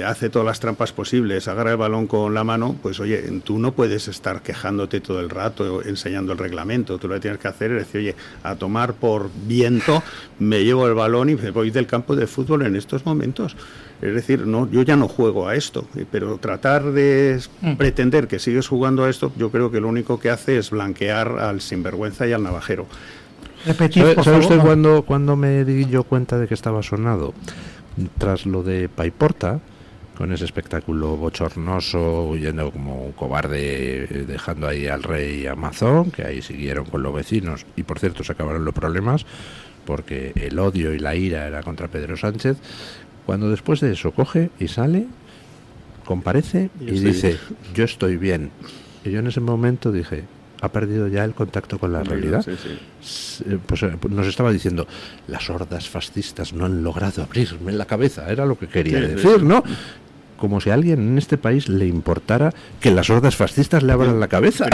D: hace todas las trampas posibles, agarra el balón con la mano, pues oye, tú no puedes estar quejándote todo el rato enseñando el reglamento. Tú lo que tienes que hacer es decir, oye, a tomar por viento, me llevo el balón y me voy del campo de fútbol en estos momentos. Es decir, no, yo ya no juego a esto, pero tratar de pretender que sigues jugando a esto, yo creo que lo único que hace es blanquear al sinvergüenza y al navajero.
B: ¿Sabe usted cuándo me di yo cuenta de que estaba sonado? Tras lo de Paiporta, con ese espectáculo bochornoso, huyendo como un cobarde, dejando ahí al rey Amazon, que ahí siguieron con los vecinos, y por cierto se acabaron los problemas, porque el odio y la ira era contra Pedro Sánchez. Cuando después de eso coge y sale, comparece y dice, yo estoy bien. Y yo en ese momento dije, ha perdido ya el contacto con la realidad. Pues nos estaba diciendo, las hordas fascistas no han logrado abrirme la cabeza, era lo que quería decir, ¿no? Como si a alguien en este país le importara que las hordas fascistas le abran la cabeza.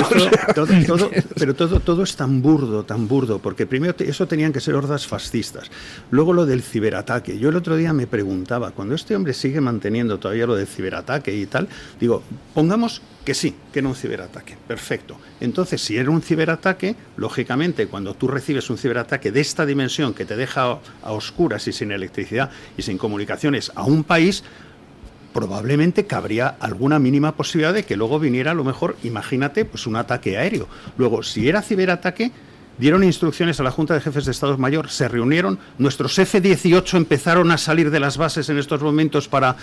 D: Pero todo es tan burdo, porque primero eso tenían que ser hordas fascistas. Luego lo del ciberataque. Yo el otro día me preguntaba, cuando este hombre sigue manteniendo todavía lo del ciberataque y tal, digo, pongamos que sí, que era un ciberataque, perfecto. Entonces, si era un ciberataque, lógicamente, cuando tú recibes un ciberataque de esta dimensión que te deja a oscuras y sin electricidad y sin comunicaciones a un país, probablemente cabría alguna mínima posibilidad de que luego viniera, a lo mejor, imagínate, pues un ataque aéreo. Luego, si era ciberataque, dieron instrucciones a la Junta de Jefes de Estado Mayor, se reunieron, nuestros F-18 empezaron a salir de las bases en estos momentos para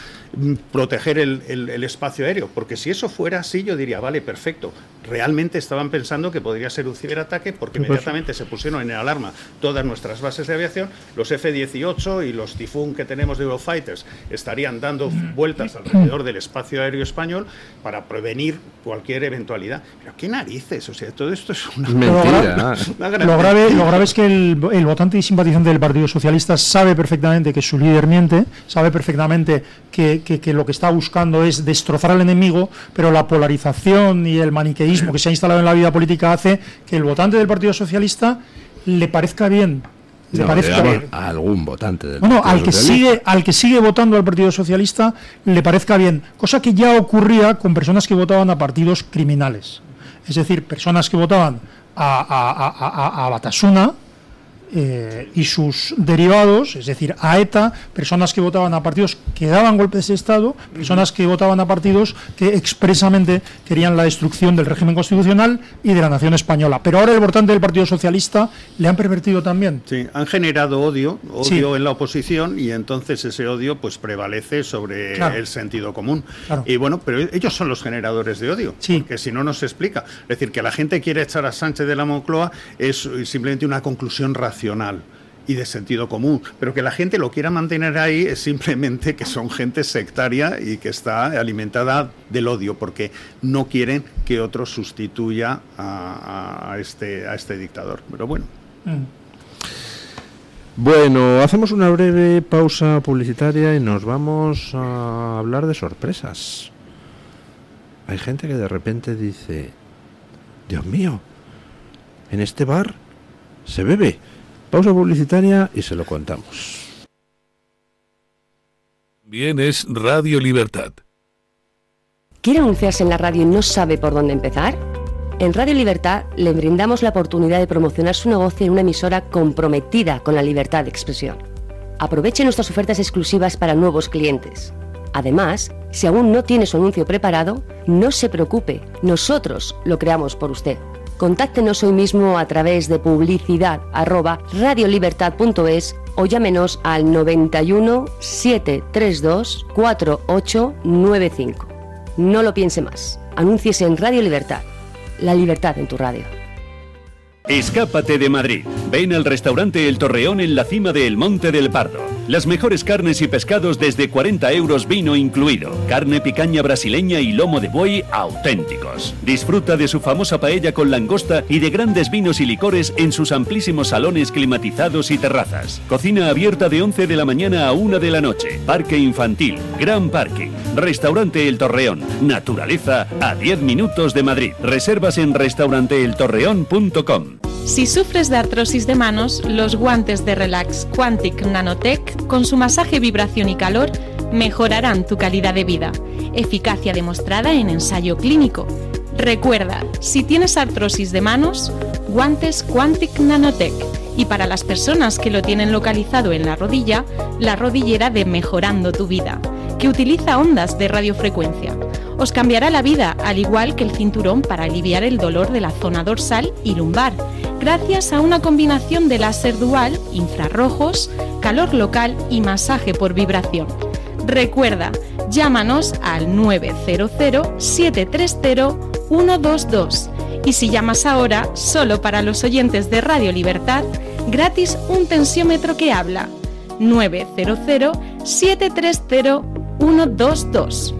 D: proteger el espacio aéreo, porque si eso fuera así, yo diría, vale, perfecto, realmente estaban pensando que podría ser un ciberataque, porque inmediatamente se pusieron en alarma todas nuestras bases de aviación, los F-18 y los Typhoon que tenemos de Eurofighters estarían dando vueltas alrededor del espacio aéreo español para prevenir cualquier eventualidad. Pero qué narices, o sea, todo esto es una
B: mentira.
C: Lo grave es que el votante y simpatizante del Partido Socialista sabe perfectamente que su líder miente, sabe perfectamente que lo que está buscando es destrozar al enemigo, pero la polarización y el maniqueísmo que se ha instalado en la vida política hace que el votante del Partido Socialista le parezca bien.
B: A algún votante del
C: al que sigue votando al Partido Socialista le parezca bien, cosa que ya ocurría con personas que votaban a partidos criminales, es decir, personas que votaban a Batasuna y sus derivados, es decir, a ETA, personas que votaban a partidos que daban golpes de Estado, personas que votaban a partidos que expresamente querían la destrucción del régimen constitucional y de la nación española. Pero ahora el votante del Partido Socialista le han pervertido también.
D: Sí, han generado odio en la oposición, y entonces ese odio pues prevalece sobre el sentido común. Claro. Y bueno, pero ellos son los generadores de odio, porque si no, no se explica. Es decir, que la gente quiere echar a Sánchez de la Moncloa es simplemente una conclusión racional y de sentido común, pero que la gente lo quiera mantener ahí es simplemente que son gente sectaria y que está alimentada del odio, porque no quieren que otro sustituya a este dictador. Pero bueno.
B: Bueno, hacemos una breve pausa publicitaria y nos vamos a hablar de sorpresas. Hay gente que de repente dice, Dios mío, en este bar se bebe. Pausa publicitaria y se lo contamos.
A: Bien, es Radio Libertad.
K: ¿Quiere anunciarse en la radio y no sabe por dónde empezar? En Radio Libertad le brindamos la oportunidad de promocionar su negocio en una emisora comprometida con la libertad de expresión. Aproveche nuestras ofertas exclusivas para nuevos clientes. Además, si aún no tiene su anuncio preparado, no se preocupe, nosotros lo creamos por usted. Contáctenos hoy mismo a través de publicidad@radiolibertad.es o llámenos al 91 732 4895. No lo piense más. Anúnciese en Radio Libertad. la libertad en tu radio.
L: Escápate de Madrid. Ven al restaurante El Torreón en la cima de El Monte del Pardo. Las mejores carnes y pescados desde 40 euros, vino incluido. Carne picaña brasileña y lomo de buey auténticos. Disfruta de su famosa paella con langosta y de grandes vinos y licores en sus amplísimos salones climatizados y terrazas. Cocina abierta de 11 de la mañana a 1 de la noche. Parque infantil, gran parking. Restaurante El Torreón. Naturaleza a 10 minutos de Madrid. Reservas en restauranteeltorreón.com.
J: Si sufres de artrosis de manos, los guantes de Relax Quantic Nanotech, con su masaje, vibración y calor, mejorarán tu calidad de vida. Eficacia demostrada en ensayo clínico. Recuerda, si tienes artrosis de manos, guantes Quantic Nanotech. Y para las personas que lo tienen localizado en la rodilla, la rodillera de Mejorando tu Vida, que utiliza ondas de radiofrecuencia. Os cambiará la vida, al igual que el cinturón para aliviar el dolor de la zona dorsal y lumbar, gracias a una combinación de láser dual, infrarrojos, calor local y masaje por vibración. Recuerda, llámanos al 900-730-122 y si llamas ahora, solo para los oyentes de Radio Libertad, gratis un tensiómetro que habla. 900-730-122.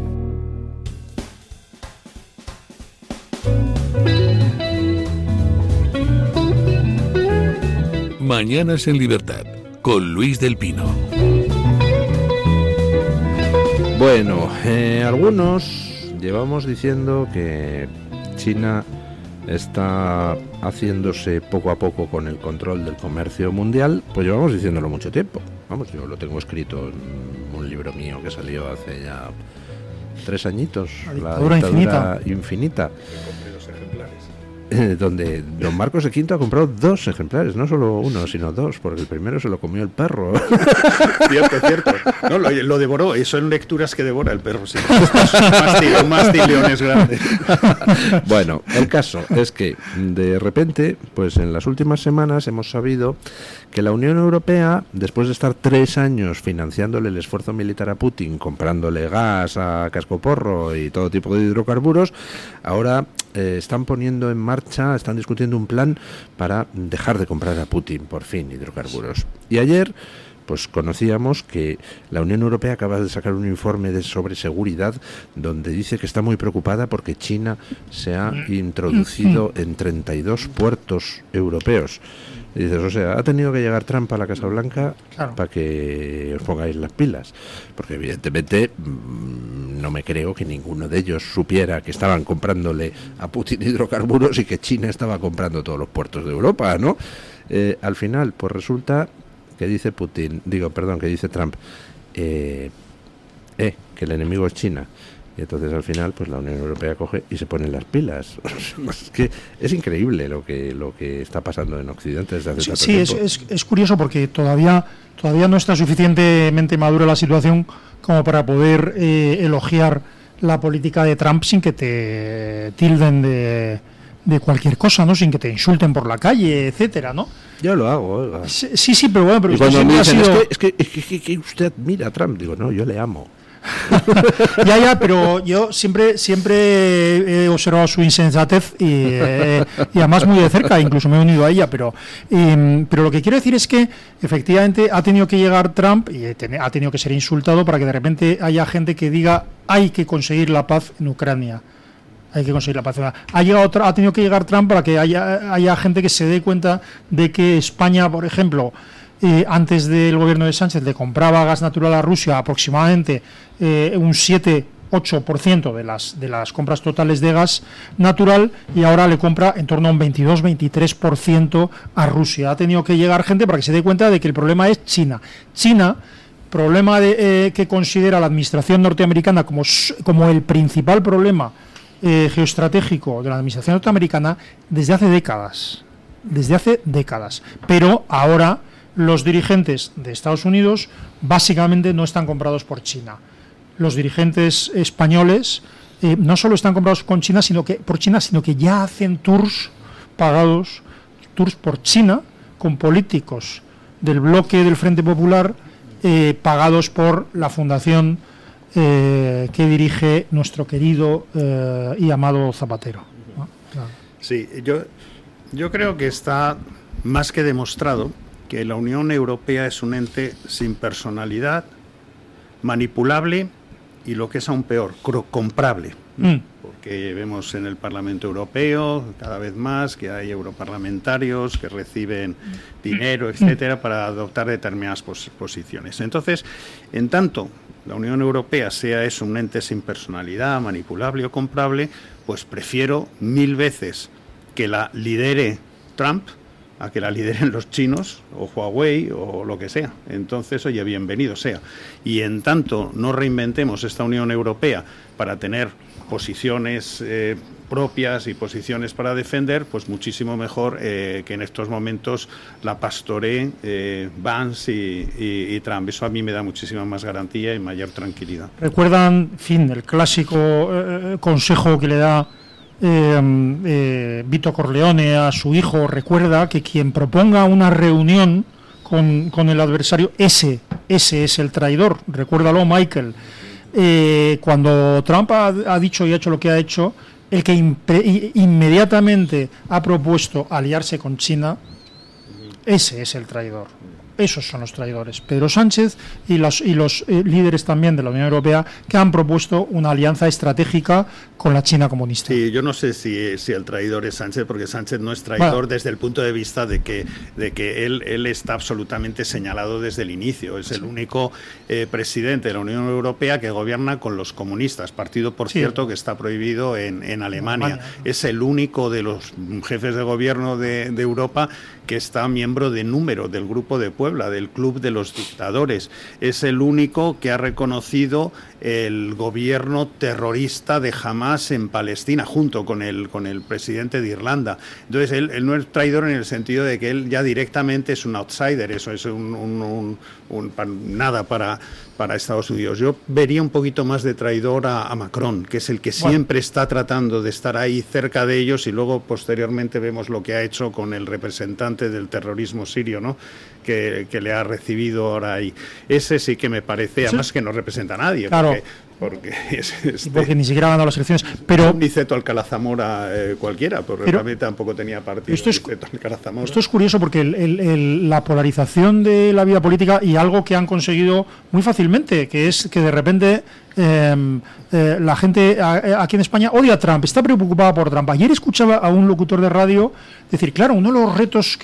A: Mañanas en Libertad, con Luis del Pino.
B: Bueno, algunos llevamos diciendo que China está haciéndose poco a poco con el control del comercio mundial, pues llevamos diciéndolo mucho tiempo. Vamos, yo lo tengo escrito en un libro mío que salió hace ya 3 añitos, La dictadura infinita. Donde don Marcos V ha comprado 2 ejemplares, no solo uno, sino 2, porque el primero se lo comió el perro.
D: Cierto. No, lo devoró, son lecturas que devora el perro, sí. Más leones grandes.
B: Bueno, el caso es que de repente, pues en las últimas semanas hemos sabido que la Unión Europea, después de estar 3 años financiándole el esfuerzo militar a Putin, comprándole gas a cascoporro y todo tipo de hidrocarburos, ahora están poniendo en marcha, están discutiendo un plan para dejar de comprar a Putin, por fin, hidrocarburos. Y ayer, pues conocíamos que la Unión Europea acaba de sacar un informe sobre seguridad donde dice que está muy preocupada porque China se ha introducido en 32 puertos europeos. Y dices, o sea, ha tenido que llegar Trump a la Casa Blanca para que os pongáis las pilas. Porque evidentemente no me creo que ninguno de ellos supiera que estaban comprándole a Putin hidrocarburos y que China estaba comprando todos los puertos de Europa, ¿no? Al final, pues resulta que dice que dice Trump, que el enemigo es China. Y entonces al final pues la Unión Europea coge y se pone las pilas. Es que es increíble lo que está pasando en Occidente desde hace tanto tiempo.
C: Sí, es curioso porque todavía no está suficientemente madura la situación como para poder elogiar la política de Trump sin que te tilden de cualquier cosa, ¿no? Sin que te insulten por la calle, etcétera, ¿no?
B: Yo lo hago, oiga.
C: Sí, pero bueno, pero
B: y cuando me dicen, es que usted admira a Trump, digo, no, yo le amo.
C: Ya, pero yo siempre he observado su insensatez y además muy de cerca, incluso me he unido a ella, pero lo que quiero decir es que efectivamente ha tenido que llegar Trump y ha tenido que ser insultado para que de repente haya gente que diga hay que conseguir la paz en Ucrania. Hay que conseguir la paz. Ha tenido que llegar Trump para que haya gente que se dé cuenta de que España, por ejemplo, antes del gobierno de Sánchez le compraba gas natural a Rusia aproximadamente un 7-8% de las compras totales de gas natural y ahora le compra en torno a un 22-23% a Rusia. Ha tenido que llegar gente para que se dé cuenta de que el problema es China. Problema que considera la administración norteamericana como el principal problema geoestratégico de la administración norteamericana desde hace décadas. Pero ahora los dirigentes de Estados Unidos básicamente no están comprados por China. Los dirigentes españoles no solo están comprados por China, sino que ya hacen tours pagados, tours por China, con políticos del bloque del Frente Popular pagados por la fundación que dirige nuestro querido y amado Zapatero, ¿no? Claro.
D: Sí, yo creo que está más que demostrado que la Unión Europea es un ente sin personalidad, manipulable y, lo que es aún peor, comprable. Porque vemos en el Parlamento Europeo cada vez más que hay europarlamentarios que reciben dinero, etcétera, para adoptar determinadas posiciones. Entonces, en tanto la Unión Europea sea eso, un ente sin personalidad, manipulable o comprable, pues prefiero 1000 veces que la lidere Trump a que la lideren los chinos o Huawei o lo que sea. Entonces, oye, bienvenido sea. Y en tanto no reinventemos esta Unión Europea para tener posiciones propias y posiciones para defender, pues muchísimo mejor que en estos momentos la pastoree Vance y Trump. Eso a mí me da muchísima más garantía y mayor tranquilidad.
C: Recuerdan, en fin, el clásico consejo que le da Vito Corleone a su hijo. Recuerda que quien proponga una reunión con el adversario, ese es el traidor. Recuérdalo, Michael. Cuando Trump ha dicho y ha hecho lo que ha hecho, el que inmediatamente ha propuesto aliarse con China, ese es el traidor. Esos son los traidores, Pedro Sánchez y los líderes también de la Unión Europea, que han propuesto una alianza estratégica con la China comunista.
D: Sí, yo no sé si el traidor es Sánchez, porque Sánchez no es traidor desde el punto de vista de que él está absolutamente señalado desde el inicio. Es el único presidente de la Unión Europea que gobierna con los comunistas, partido, por cierto, que está prohibido en Alemania. Es el único de los jefes de gobierno de Europa que está miembro de número del Grupo de Puebla, del Club de los Dictadores. Es el único que ha reconocido el gobierno terrorista de Hamás en Palestina, junto con el presidente de Irlanda. Entonces, él no es traidor en el sentido de que él ya directamente es un outsider, eso es nada para Estados Unidos. Yo vería un poquito más de traidor a Macron, que es el que siempre está tratando de estar ahí cerca de ellos, y luego posteriormente vemos lo que ha hecho con el representante del terrorismo sirio, ¿no?, que le ha recibido ahora ahí. Ese sí que me parece, además, que no representa a nadie.
C: Claro.
D: Porque
C: ni siquiera ha ganado las elecciones. Pero
D: Niceto Alcalá Zamora cualquiera, porque realmente tampoco tenía partido.
C: Esto es curioso, porque la polarización de la vida política, y algo que han conseguido muy fácilmente, que es que de repente la gente aquí en España odia a Trump, está preocupada por Trump. Ayer escuchaba a un locutor de radio decir, claro, uno de los retos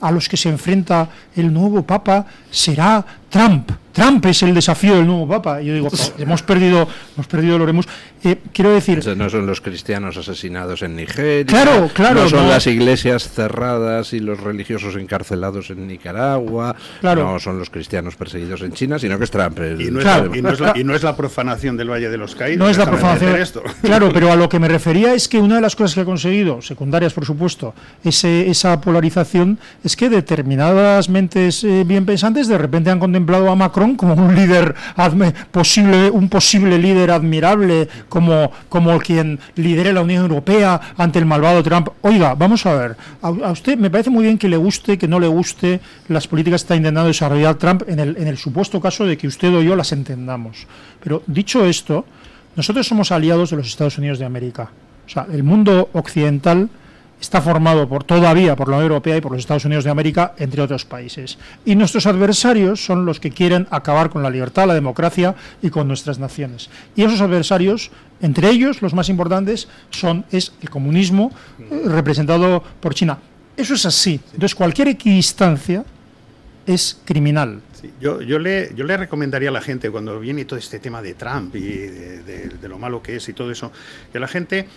C: a los que se enfrenta el nuevo Papa será Trump. Trump es el desafío del nuevo Papa. Y yo digo, hemos perdido el Oremus. Quiero decir...
B: Eso no son los cristianos asesinados en Nigeria.
C: Claro.
B: No son las iglesias cerradas y los religiosos encarcelados en Nicaragua.
C: Claro.
B: No son los cristianos perseguidos en China, sino que es Trump.
D: Y no es la profanación del Valle de los Caídos.
C: No es la profanación. Claro, pero a lo que me refería es que una de las cosas que ha conseguido, secundarias por supuesto, esa polarización, es que determinadas mentes bien pensantes de repente han contemplado a Macron como un líder un posible líder admirable, como quien lidere la Unión Europea ante el malvado Trump. Oiga, vamos a ver, a usted me parece muy bien que le guste, que no le guste las políticas que está intentando desarrollar Trump, en el supuesto caso de que usted o yo las entendamos. Pero dicho esto, nosotros somos aliados de los Estados Unidos de América. O sea, el mundo occidental está formado todavía por la Unión Europea y por los Estados Unidos de América, entre otros países. Y nuestros adversarios son los que quieren acabar con la libertad, la democracia y con nuestras naciones. Y esos adversarios, entre ellos, los más importantes, es el comunismo representado por China. Eso es así. Entonces, cualquier equidistancia es criminal.
D: Sí, yo le recomendaría a la gente, cuando viene todo este tema de Trump y de lo malo que es y todo eso, que la gente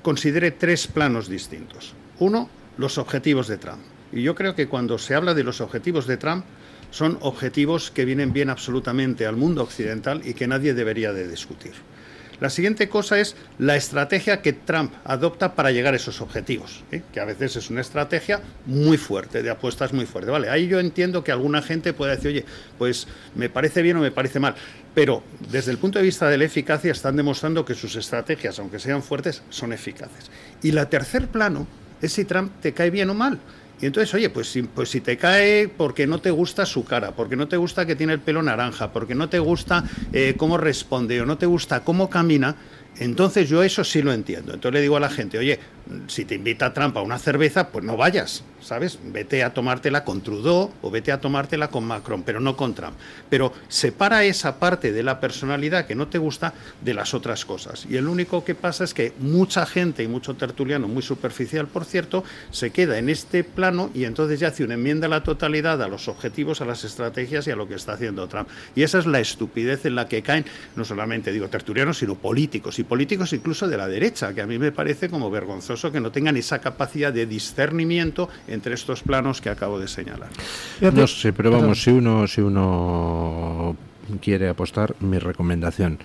D: considere 3 planos distintos. Uno, los objetivos de Trump. Y yo creo que cuando se habla de los objetivos de Trump, son objetivos que vienen bien absolutamente al mundo occidental y que nadie debería de discutir. La siguiente cosa es la estrategia que Trump adopta para llegar a esos objetivos, que a veces es una estrategia muy fuerte, de apuestas muy fuerte. Vale, ahí yo entiendo que alguna gente pueda decir, oye, pues me parece bien o me parece mal, pero desde el punto de vista de la eficacia están demostrando que sus estrategias, aunque sean fuertes, son eficaces. Y la tercer plano es si Trump te cae bien o mal. Y entonces, oye, pues si te cae porque no te gusta su cara, porque no te gusta que tiene el pelo naranja, porque no te gusta cómo responde o no te gusta cómo camina, entonces yo eso sí lo entiendo. Entonces le digo a la gente, oye, si te invita Trump a una cerveza, pues no vayas, ¿sabes? Vete a tomártela con Trudeau o vete a tomártela con Macron, pero no con Trump. Pero separa esa parte de la personalidad que no te gusta de las otras cosas. Y el único que pasa es que mucha gente y mucho tertuliano, muy superficial, por cierto, se queda en este plano y entonces ya hace una enmienda a la totalidad a los objetivos, a las estrategias y a lo que está haciendo Trump. Y esa es la estupidez en la que caen, no solamente digo tertulianos, sino políticos, y políticos incluso de la derecha, que a mí me parece como vergonzoso que no tengan esa capacidad de discernimiento entre estos planos que acabo de señalar.
B: No sé, pero vamos, si uno quiere apostar, mi recomendación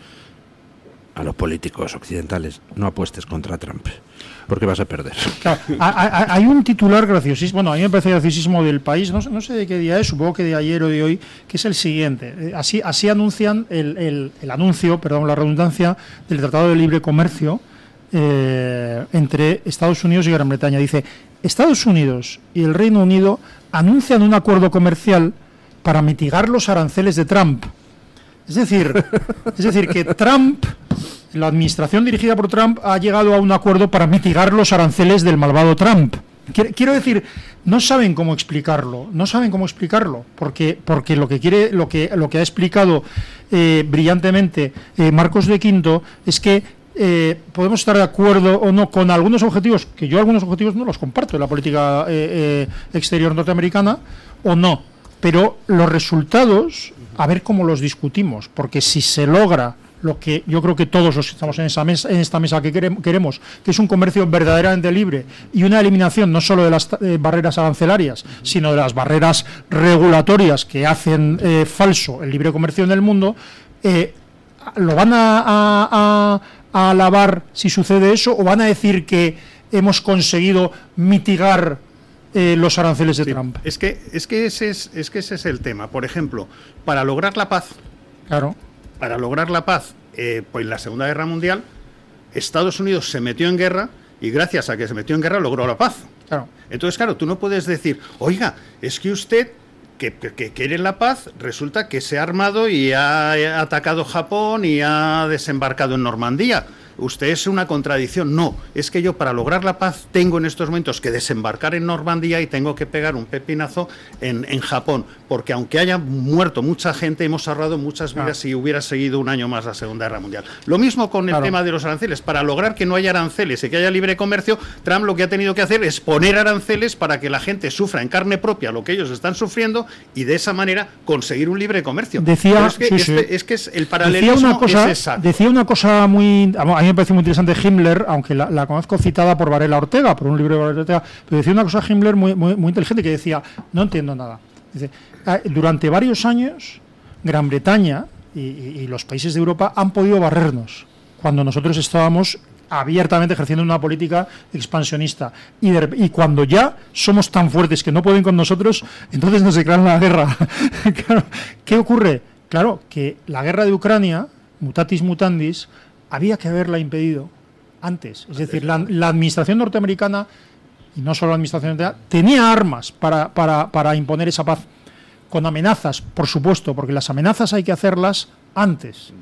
B: a los políticos occidentales: no apuestes contra Trump, porque vas a perder.
C: Claro, hay un titular graciosísimo, bueno, a mí me parece graciosísimo del País, no sé de qué día es, supongo que de ayer o de hoy, que es el siguiente. Así anuncian el anuncio, perdón la redundancia, del Tratado de Libre Comercio entre Estados Unidos y Gran Bretaña. Dice: Estados Unidos y el Reino Unido anuncian un acuerdo comercial para mitigar los aranceles de Trump. Es decir que Trump, la administración dirigida por Trump, ha llegado a un acuerdo para mitigar los aranceles del malvado Trump. Quiero decir, no saben cómo explicarlo, porque lo que ha explicado brillantemente Marcos de Quinto es que podemos estar de acuerdo o no con algunos objetivos, que yo algunos objetivos no los comparto de la política exterior norteamericana, o no, pero los resultados, a ver cómo los discutimos, porque si se logra lo que yo creo que todos los que estamos en esta mesa que queremos, que es un comercio verdaderamente libre y una eliminación no solo de las barreras arancelarias, sino de las barreras regulatorias que hacen falso el libre comercio en el mundo, ¿lo van a alabar si sucede eso, o van a decir que hemos conseguido mitigar los aranceles de Trump?
D: Es que ese es el tema. Por ejemplo, para lograr la paz, pues en la Segunda Guerra Mundial, Estados Unidos se metió en guerra y gracias a que se metió en guerra logró la paz.
C: Claro.
D: Entonces, claro, tú no puedes decir, oiga, es que usted que quiere la paz, resulta que se ha armado y ha atacado Japón y ha desembarcado en Normandía. Usted es una contradicción. No, es que yo para lograr la paz tengo en estos momentos que desembarcar en Normandía y tengo que pegar un pepinazo en Japón, porque aunque haya muerto mucha gente, hemos ahorrado muchas vidas si hubiera seguido un año más la Segunda Guerra Mundial. Lo mismo con el tema de los aranceles. Para lograr que no haya aranceles y que haya libre comercio, Trump lo que ha tenido que hacer es poner aranceles para que la gente sufra en carne propia lo que ellos están sufriendo y de esa manera conseguir un libre comercio.
C: Decía,
D: es que el paralelismo es exacto.
C: Decía una cosa muy... A mí me parece muy interesante Himmler, aunque la conozco citada por Varela Ortega, por un libro de Varela Ortega, pero decía una cosa Himmler muy inteligente, que decía: no entiendo nada. Dice, durante varios años Gran Bretaña y los países de Europa han podido barrernos cuando nosotros estábamos abiertamente ejerciendo una política expansionista, y cuando ya somos tan fuertes que no pueden con nosotros, entonces nos declaran la guerra. Claro, ¿qué ocurre? Claro, que la guerra de Ucrania, mutatis mutandis, había que haberla impedido antes. Es decir, la administración norteamericana, y no solo la administración norteamericana, tenía armas para imponer esa paz, con amenazas, por supuesto, porque las amenazas hay que hacerlas antes.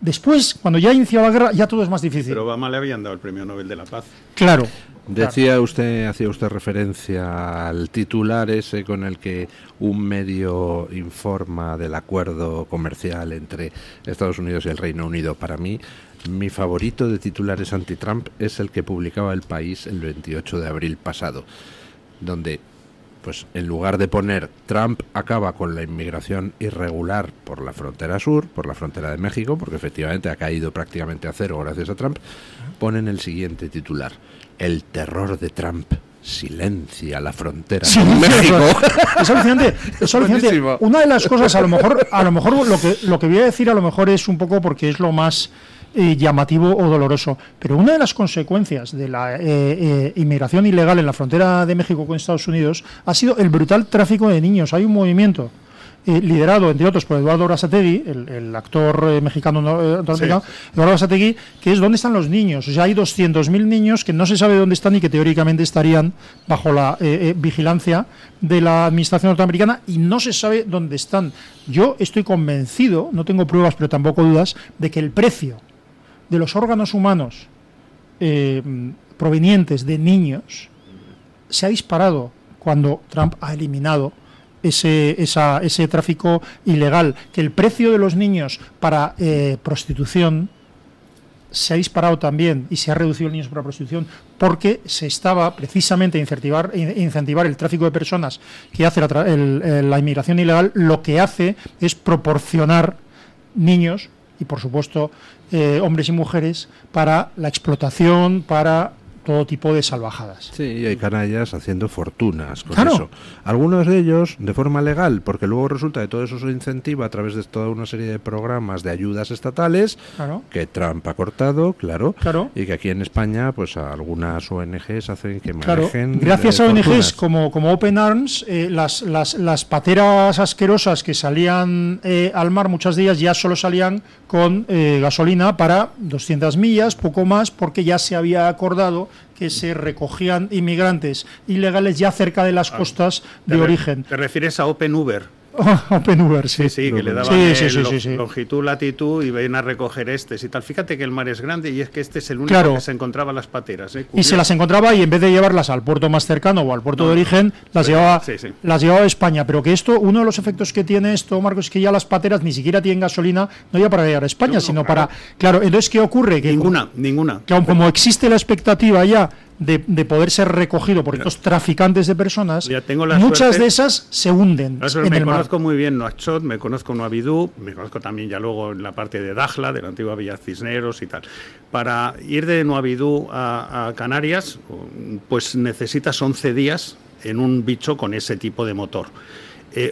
C: Después, cuando ya inició la guerra, ya todo es más difícil.
D: Pero Obama le habían dado el Premio Nobel de la Paz.
C: Claro.
B: Hacía usted referencia al titular ese con el que un medio informa del acuerdo comercial entre Estados Unidos y el Reino Unido. Para mí, mi favorito de titulares anti-Trump es el que publicaba El País el 28 de abril pasado, donde, pues, en lugar de poner Trump acaba con la inmigración irregular por la frontera sur, por la frontera de México, porque efectivamente ha caído prácticamente a cero gracias a Trump, ponen el siguiente titular: el terror de Trump silencia la frontera con México.
C: Es alucinante. Una de las cosas, a lo mejor lo que voy a decir a lo mejor es un poco porque es lo más llamativo o doloroso, pero una de las consecuencias de la inmigración ilegal en la frontera de México con Estados Unidos ha sido el brutal tráfico de niños. Hay un movimiento liderado, entre otros, por Eduardo Berasategui, el actor mexicano, Eduardo Berasategui, que es ¿dónde están los niños? O sea, hay 200.000 niños que no se sabe dónde están y que teóricamente estarían bajo la vigilancia de la administración norteamericana, y no se sabe dónde están. Yo estoy convencido, no tengo pruebas pero tampoco dudas, de que el precio de los órganos humanos provenientes de niños se ha disparado cuando Trump ha eliminado ese tráfico ilegal, que el precio de los niños para prostitución se ha disparado también y se ha reducido el niños para prostitución porque se estaba precisamente incentivar el tráfico de personas que hace la inmigración ilegal. Lo que hace es proporcionar niños y por supuesto hombres y mujeres para la explotación, para todo tipo de salvajadas.
B: Sí, y hay canallas haciendo fortunas con eso. Algunos de ellos de forma legal, porque luego resulta que todo eso se incentiva a través de toda una serie de programas de ayudas estatales que Trump ha cortado, claro, y que aquí en España pues algunas ONGs hacen que manejen.
C: Gracias a
B: fortunas.
C: ONGs como Open Arms, las pateras asquerosas que salían al mar, muchas de ellas ya solo salían con gasolina para 200 millas, poco más, porque ya se había acordado que se recogían inmigrantes ilegales ya cerca de las costas de origen.
D: ¿Te refieres a Open Uber?
C: Open Uber, sí.
D: Sí, que le daban longitud, latitud y ven a recoger y tal. Fíjate que el mar es grande y es que este es el único que se encontraba las pateras.
C: Y se las encontraba y en vez de llevarlas al puerto más cercano o al puerto de origen, las llevaba a España. Pero que esto, uno de los efectos que tiene esto, Marcos, es que ya las pateras ni siquiera tienen gasolina, no ya para llegar a España, sino para... Claro, entonces, ¿qué ocurre? Que
D: Ninguna.
C: Claro, como existe la expectativa ya de poder ser recogido por estos traficantes de personas, muchas de esas se hunden en el mar.
D: Me conozco muy bien Nuakchot, me conozco Nuabidú, me conozco también ya luego en la parte de Dakhla, de la antigua Villa Cisneros y tal. Para ir de Nuabidú a Canarias, pues necesitas 11 días en un bicho con ese tipo de motor.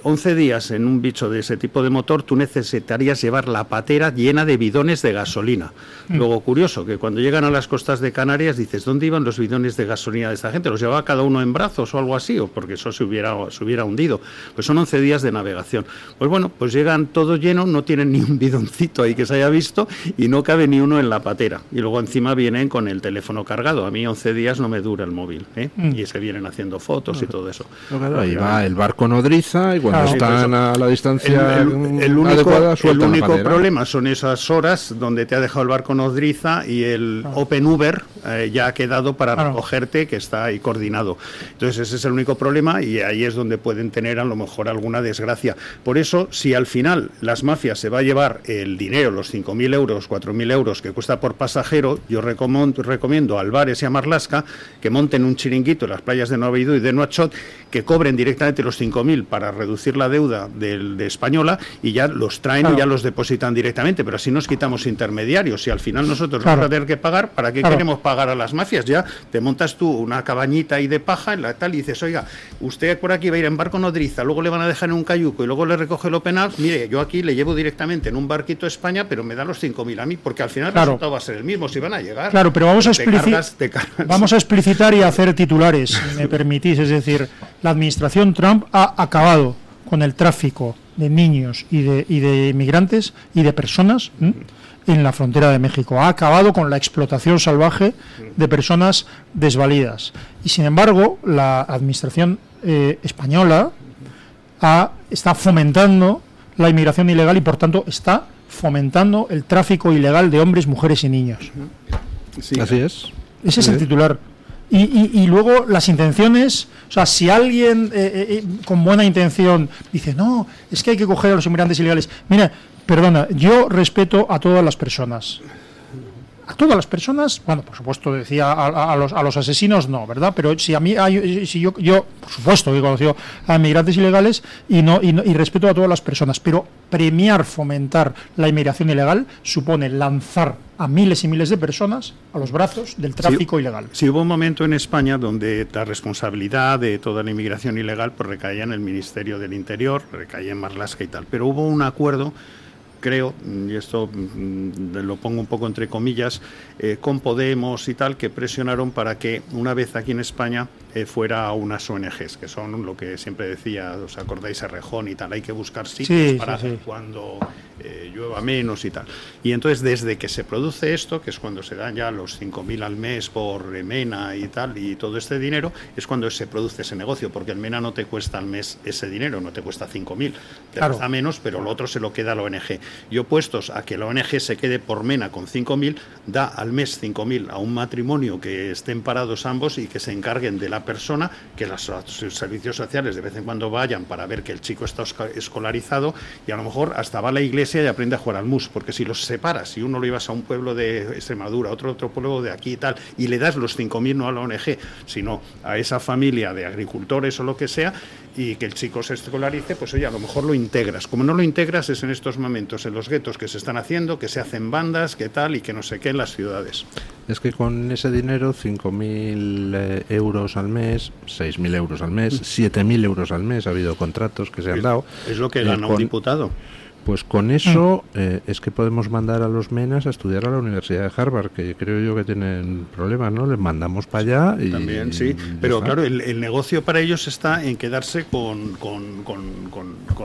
D: 11 días en un bicho de ese tipo de motor, tú necesitarías llevar la patera llena de bidones de gasolina. Luego, curioso, que cuando llegan a las costas de Canarias dices, ¿dónde iban los bidones de gasolina de esta gente? ¿Los llevaba cada uno en brazos o algo así? ¿O porque eso se hubiera hundido? Pues son 11 días de navegación. Pues bueno, pues llegan todo lleno, no tienen ni un bidoncito ahí que se haya visto y no cabe ni uno en la patera. Y luego encima vienen con el teléfono cargado. A mí 11 días no me dura el móvil, y se vienen haciendo fotos y todo eso.
B: Ahí va el barco nodriza y cuando están a la distancia
D: el único,
B: adecuada,
D: el único problema son esas horas donde te ha dejado el barco nodriza y el Open Uber ya ha quedado para recogerte, que está ahí coordinado. Entonces ese es el único problema y ahí es donde pueden tener a lo mejor alguna desgracia. Por eso, si al final las mafias se va a llevar el dinero, los 5.000 euros, 4.000 euros que cuesta por pasajero, yo recomiendo a Albares y a Marlaska que monten un chiringuito en las playas de Nuabidú y de Nuakchot, que cobren directamente los 5.000 para reducir la deuda de Española y ya los traen y ya los depositan directamente, pero así nos quitamos intermediarios y al final nosotros vamos a tener que pagar. ¿Para qué queremos pagar a las mafias? Ya te montas tú una cabañita ahí de paja en la tal y dices, oiga, usted por aquí va a ir en barco nodriza, luego le van a dejar en un cayuco y luego le recoge el Open Arms, mire, yo aquí le llevo directamente en un barquito a España, pero me da los 5.000 a mí, porque al final el resultado va a ser el mismo, si van a llegar.
C: Claro, pero vamos a explicitar y hacer titulares, si me permitís, es decir, la administración Trump ha acabado con el tráfico de niños y de inmigrantes y de personas en la frontera de México. Ha acabado con la explotación salvaje de personas desvalidas. Y sin embargo, la administración española está fomentando la inmigración ilegal y por tanto está fomentando el tráfico ilegal de hombres, mujeres y niños.
B: Sí, así es.
C: Ese es el titular. Y luego las intenciones, o sea, si alguien con buena intención dice, no, es que hay que coger a los inmigrantes ilegales. Mira, perdona, yo respeto a todas las personas. A todas las personas, bueno, por supuesto, decía a los asesinos no, ¿verdad? Pero si a mí yo por supuesto que he conocido a inmigrantes ilegales y respeto a todas las personas, pero premiar, fomentar la inmigración ilegal supone lanzar a miles y miles de personas a los brazos del tráfico ilegal.
D: Sí, hubo un momento en España donde la responsabilidad de toda la inmigración ilegal pues recaía en el Ministerio del Interior, recaía en Marlaska y tal, pero hubo un acuerdo, creo, y esto lo pongo un poco entre comillas, con Podemos y tal, que presionaron para que una vez aquí en España fuera a unas ONGs, que son lo que siempre decía, ¿os acordáis? Errejón y tal, hay que buscar sitios para cuando llueva menos y tal. Y entonces, desde que se produce esto, que es cuando se dan ya los 5.000 al mes por MENA y tal, y todo este dinero, es cuando se produce ese negocio, porque el MENA no te cuesta al mes ese dinero, no te cuesta 5.000, te cuesta menos, pero lo otro se lo queda a la ONG. Y opuestos a que la ONG se quede por MENA con 5.000, da al mes 5.000 a un matrimonio que estén parados ambos y que se encarguen de la persona, que los servicios sociales de vez en cuando vayan para ver que el chico está escolarizado, y a lo mejor hasta va a la iglesia y aprende a jugar al mus, porque si los separas, si uno lo llevas a un pueblo de Extremadura, otro pueblo de aquí y tal, y le das los 5.000 no a la ONG, sino a esa familia de agricultores o lo que sea, y que el chico se escolarice, pues oye, a lo mejor lo integras. Como no lo integras es en estos momentos en los guetos que se están haciendo, que se hacen bandas, que tal, y que no sé qué en las ciudades.
B: Es que con ese dinero, 5.000 euros al mes, 6.000 euros al mes, 7.000 euros al mes, ha habido contratos que se han dado.
D: Es lo que gana un diputado.
B: Pues con eso es que podemos mandar a los MENAs a estudiar a la Universidad de Harvard, que creo yo que tienen problemas, ¿no? Les mandamos para allá y...
D: También, sí, pero claro, el negocio para ellos está en quedarse con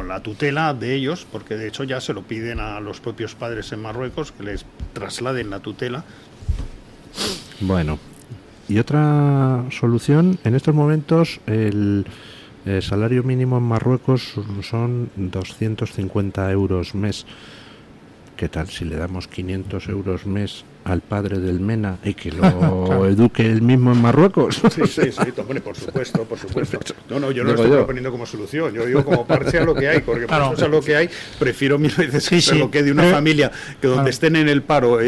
D: la tutela de ellos, porque de hecho ya se lo piden a los propios padres en Marruecos, que les trasladen la tutela.
B: Bueno, y otra solución, en estos momentos el salario mínimo en Marruecos son 250 euros mes. ¿Qué tal si le damos 500 euros mes al padre del MENA y que lo eduque él mismo en Marruecos?
D: Sí, hombre, por supuesto. No, yo no lo estoy proponiendo como solución, yo digo como parche a lo que hay, porque por eso a lo que hay, prefiero mil veces que se lo quede una familia que donde estén en el paro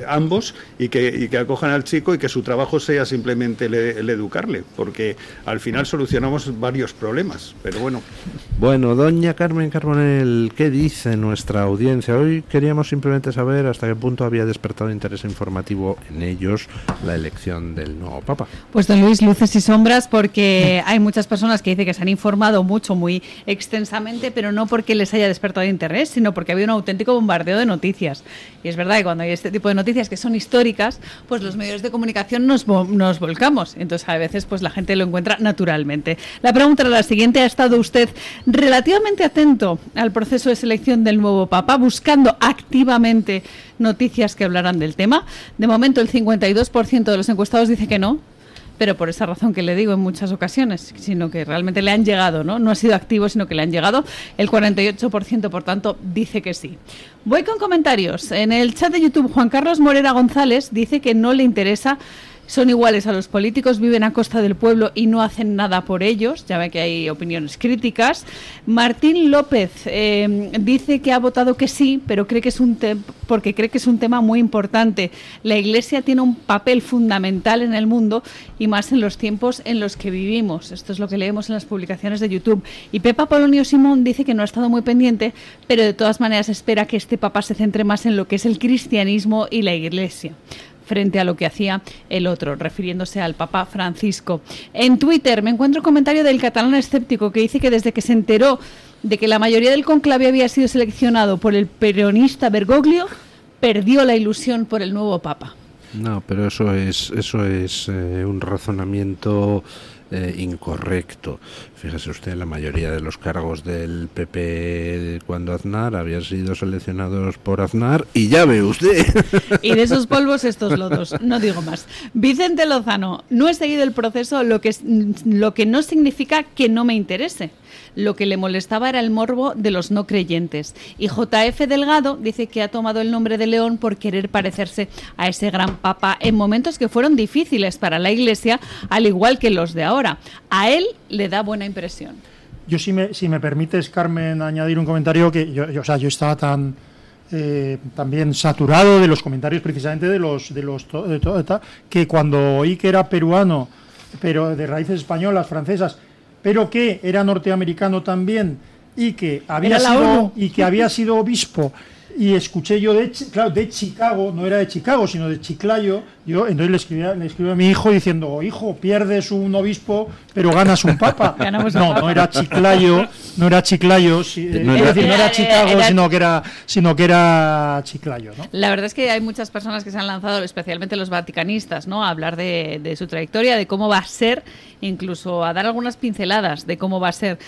D: ambos y que acojan al chico y que su trabajo sea simplemente el educarle, porque al final solucionamos varios problemas, pero bueno.
B: Bueno, doña Carmen Carbonell, ¿qué dice nuestra audiencia? Hoy queríamos simplemente saber hasta qué punto había despertado interés informativo en ellos la elección del nuevo Papa.
M: Pues don Luis, luces y sombras, porque hay muchas personas que dicen que se han informado mucho, muy extensamente, pero no porque les haya despertado interés, sino porque había un auténtico bombardeo de noticias. Y es verdad que cuando hay este tipo de noticias que son históricas, pues los medios de comunicación nos volcamos. Entonces a veces pues la gente lo encuentra naturalmente. La pregunta era la siguiente: ¿ha estado usted relativamente atento al proceso de selección del nuevo Papa, buscando activamente noticias que hablaran del tema? De momento el 52% de los encuestados dice que no, pero por esa razón que le digo en muchas ocasiones, sino que realmente le han llegado, no ha sido activo, sino que le han llegado. El 48%, por tanto, dice que sí. Voy con comentarios. En el chat de YouTube, Juan Carlos Morera González dice que no le interesa. Son iguales a los políticos, viven a costa del pueblo y no hacen nada por ellos. Ya ve que hay opiniones críticas. Martín López dice que ha votado que sí, pero cree que es porque cree que es un tema muy importante. La Iglesia tiene un papel fundamental en el mundo y más en los tiempos en los que vivimos. Esto es lo que leemos en las publicaciones de YouTube. Y Pepa Polonio Simón dice que no ha estado muy pendiente, pero de todas maneras espera que este Papa se centre más en lo que es el cristianismo y la Iglesia, frente a lo que hacía el otro, refiriéndose al Papa Francisco. En Twitter me encuentro un comentario del catalán escéptico que dice que desde que se enteró de que la mayoría del conclave había sido seleccionado por el peronista Bergoglio, perdió la ilusión por el nuevo Papa.
B: No, pero eso es un razonamiento incorrecto. Fíjese usted, la mayoría de los cargos del PP cuando Aznar habían sido seleccionados por Aznar y ya ve usted.
M: Y de esos polvos estos lodos, no digo más. Vicente Lozano: no he seguido el proceso, lo que no significa que no me interese. Lo que le molestaba era el morbo de los no creyentes. Y JF Delgado dice que ha tomado el nombre de León por querer parecerse a ese gran papa en momentos que fueron difíciles para la Iglesia, al igual que los de ahora. A él le da buena impresión.
C: Yo, si me permites, Carmen, añadir un comentario, que yo estaba también saturado de los comentarios precisamente que cuando oí que era peruano, pero de raíces españolas, francesas, pero que era norteamericano también y que había sido obispo, y escuché yo de Chicago, no era de Chicago sino de Chiclayo, yo entonces le escribí a mi hijo diciendo: hijo, pierdes un obispo pero ganas un papa. No era Chiclayo, no era Chicago, sino que era Chiclayo, ¿no?
M: La verdad es que hay muchas personas que se han lanzado, especialmente los vaticanistas, ¿no?, a hablar de su trayectoria, de cómo va a ser incluso a dar algunas pinceladas de cómo va a ser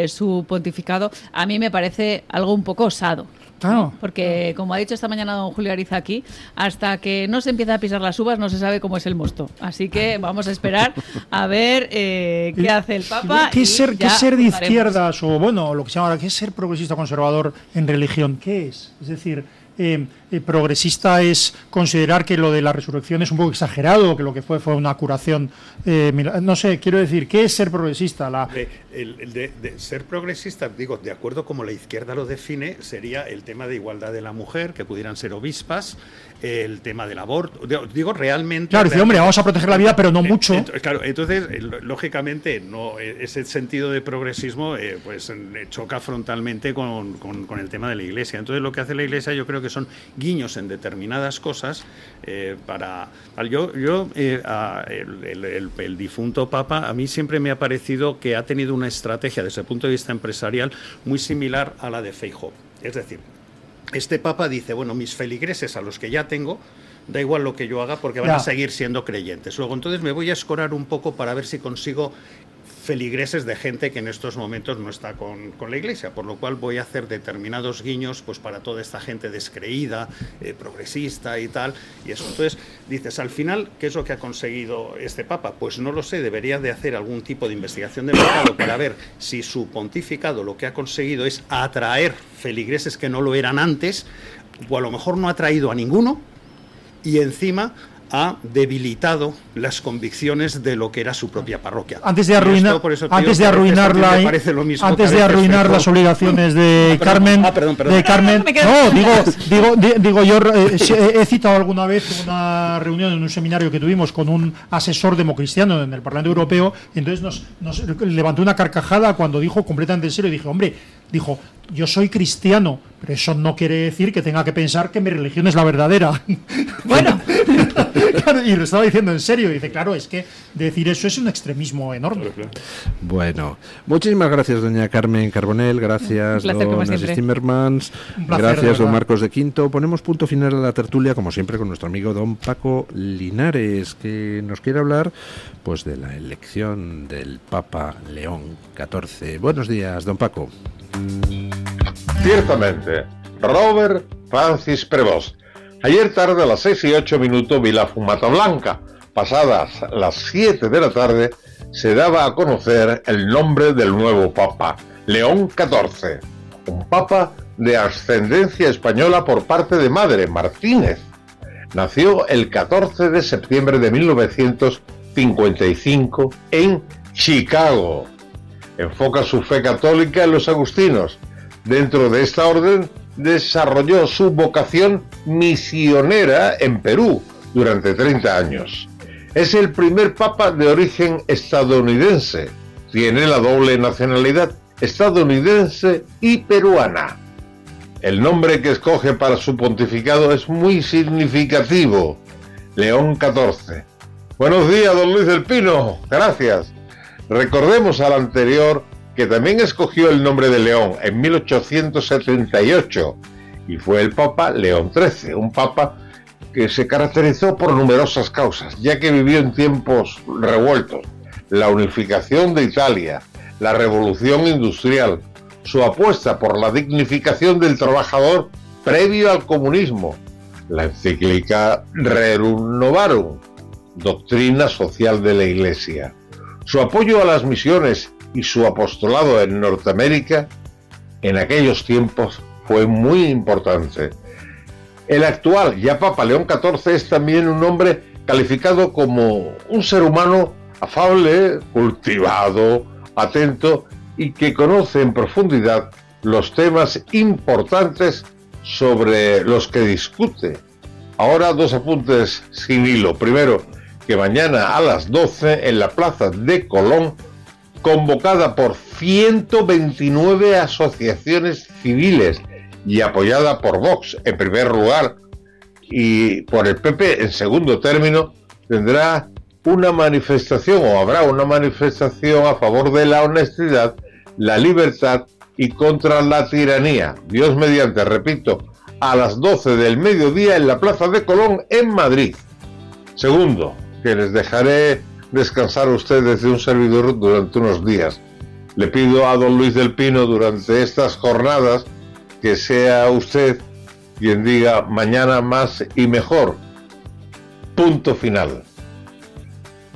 M: su pontificado, a mí me parece algo un poco osado.
C: Claro.
M: Porque, como ha dicho esta mañana don Julio Ariza aquí, hasta que no se empieza a pisar las uvas no se sabe cómo es el mosto. Así que vamos a esperar a ver qué hace el Papa.
C: ¿Qué es ser de izquierdas o, bueno, lo que se llama ahora, qué es ser progresista conservador en religión? ¿Qué es? Es decir, progresista es considerar que lo de la resurrección es un poco exagerado, que lo que fue una curación. No sé, quiero decir, ¿qué es ser progresista?
D: De ser progresista, digo, de acuerdo como la izquierda lo define, sería el tema de igualdad de la mujer, que pudieran ser obispas, el tema del aborto. Digo, realmente.
C: Claro, dice, hombre, vamos a proteger la vida, pero no mucho.
D: Claro, entonces, lógicamente, no, ese sentido de progresismo pues choca frontalmente con el tema de la Iglesia. Entonces, lo que hace la Iglesia, yo creo que son guiños en determinadas cosas el difunto Papa a mí siempre me ha parecido que ha tenido una estrategia desde el punto de vista empresarial muy similar a la de Feijóo. Es decir, este Papa dice, bueno, mis feligreses a los que ya tengo, da igual lo que yo haga porque van a seguir siendo creyentes. Luego entonces me voy a escorar un poco para ver si consigo feligreses de gente que en estos momentos no está con la Iglesia, por lo cual voy a hacer determinados guiños pues para toda esta gente descreída, progresista y tal, y eso. Entonces dices, al final, ¿qué es lo que ha conseguido este Papa? Pues no lo sé, debería de hacer algún tipo de investigación de mercado para ver si su pontificado lo que ha conseguido es atraer feligreses que no lo eran antes, o a lo mejor no ha atraído a ninguno, y encima ha debilitado las convicciones de lo que era su propia parroquia.
C: Antes de arruinar las obligaciones de Carmen. De Carmen. No, digo yo he citado alguna vez una reunión en un seminario que tuvimos con un asesor democristiano en el Parlamento Europeo, y entonces nos levantó una carcajada cuando dijo completamente en serio, y dije, hombre, yo soy cristiano, pero eso no quiere decir que tenga que pensar que mi religión es la verdadera. Bueno, claro, y lo estaba diciendo en serio. Y dice, claro, es que decir eso es un extremismo enorme.
B: Bueno, muchísimas gracias, doña Carmen Carbonell, gracias, don Asís Timmermans, gracias, don Marcos de Quinto. Ponemos punto final a la tertulia, como siempre, con nuestro amigo don Paco Linares, que nos quiere hablar pues de la elección del Papa León XIV. Buenos días, don Paco.
N: Ciertamente, Robert Francis Prevost. Ayer tarde a las 6:08 vi la fumata blanca. Pasadas las 7 de la tarde se daba a conocer el nombre del nuevo Papa, León XIV, un Papa de ascendencia española por parte de madre, Martínez. Nació el 14 de septiembre de 1955 en Chicago. Enfoca su fe católica en los agustinos. Dentro de esta orden desarrolló su vocación misionera en Perú durante 30 años. Es el primer papa de origen estadounidense. Tiene la doble nacionalidad estadounidense y peruana. El nombre que escoge para su pontificado es muy significativo: León XIV. Buenos días, don Luis del Pino. Gracias. Recordemos al anterior que también escogió el nombre de León en 1878 y fue el Papa León XIII, un papa que se caracterizó por numerosas causas, ya que vivió en tiempos revueltos: la unificación de Italia, la revolución industrial, su apuesta por la dignificación del trabajador previo al comunismo, la encíclica Rerum Novarum, doctrina social de la Iglesia, su apoyo a las misiones y su apostolado en Norteamérica en aquellos tiempos fue muy importante. El actual ya Papa León XIV es también un hombre calificado como un ser humano afable, cultivado, atento y que conoce en profundidad los temas importantes sobre los que discute. Ahora dos apuntes sin hilo. Primero, que mañana a las 12 en la Plaza de Colón, convocada por 129 asociaciones civiles y apoyada por Vox en primer lugar y por el PP en segundo término, tendrá una manifestación o habrá una manifestación a favor de la honestidad, la libertad y contra la tiranía. Dios mediante, repito, a las 12 del mediodía en la Plaza de Colón en Madrid. Segundo, que les dejaré descansar ustedes de un servidor durante unos días. Le pido a don Luis del Pino durante estas jornadas que sea usted quien diga mañana más y mejor. Punto final.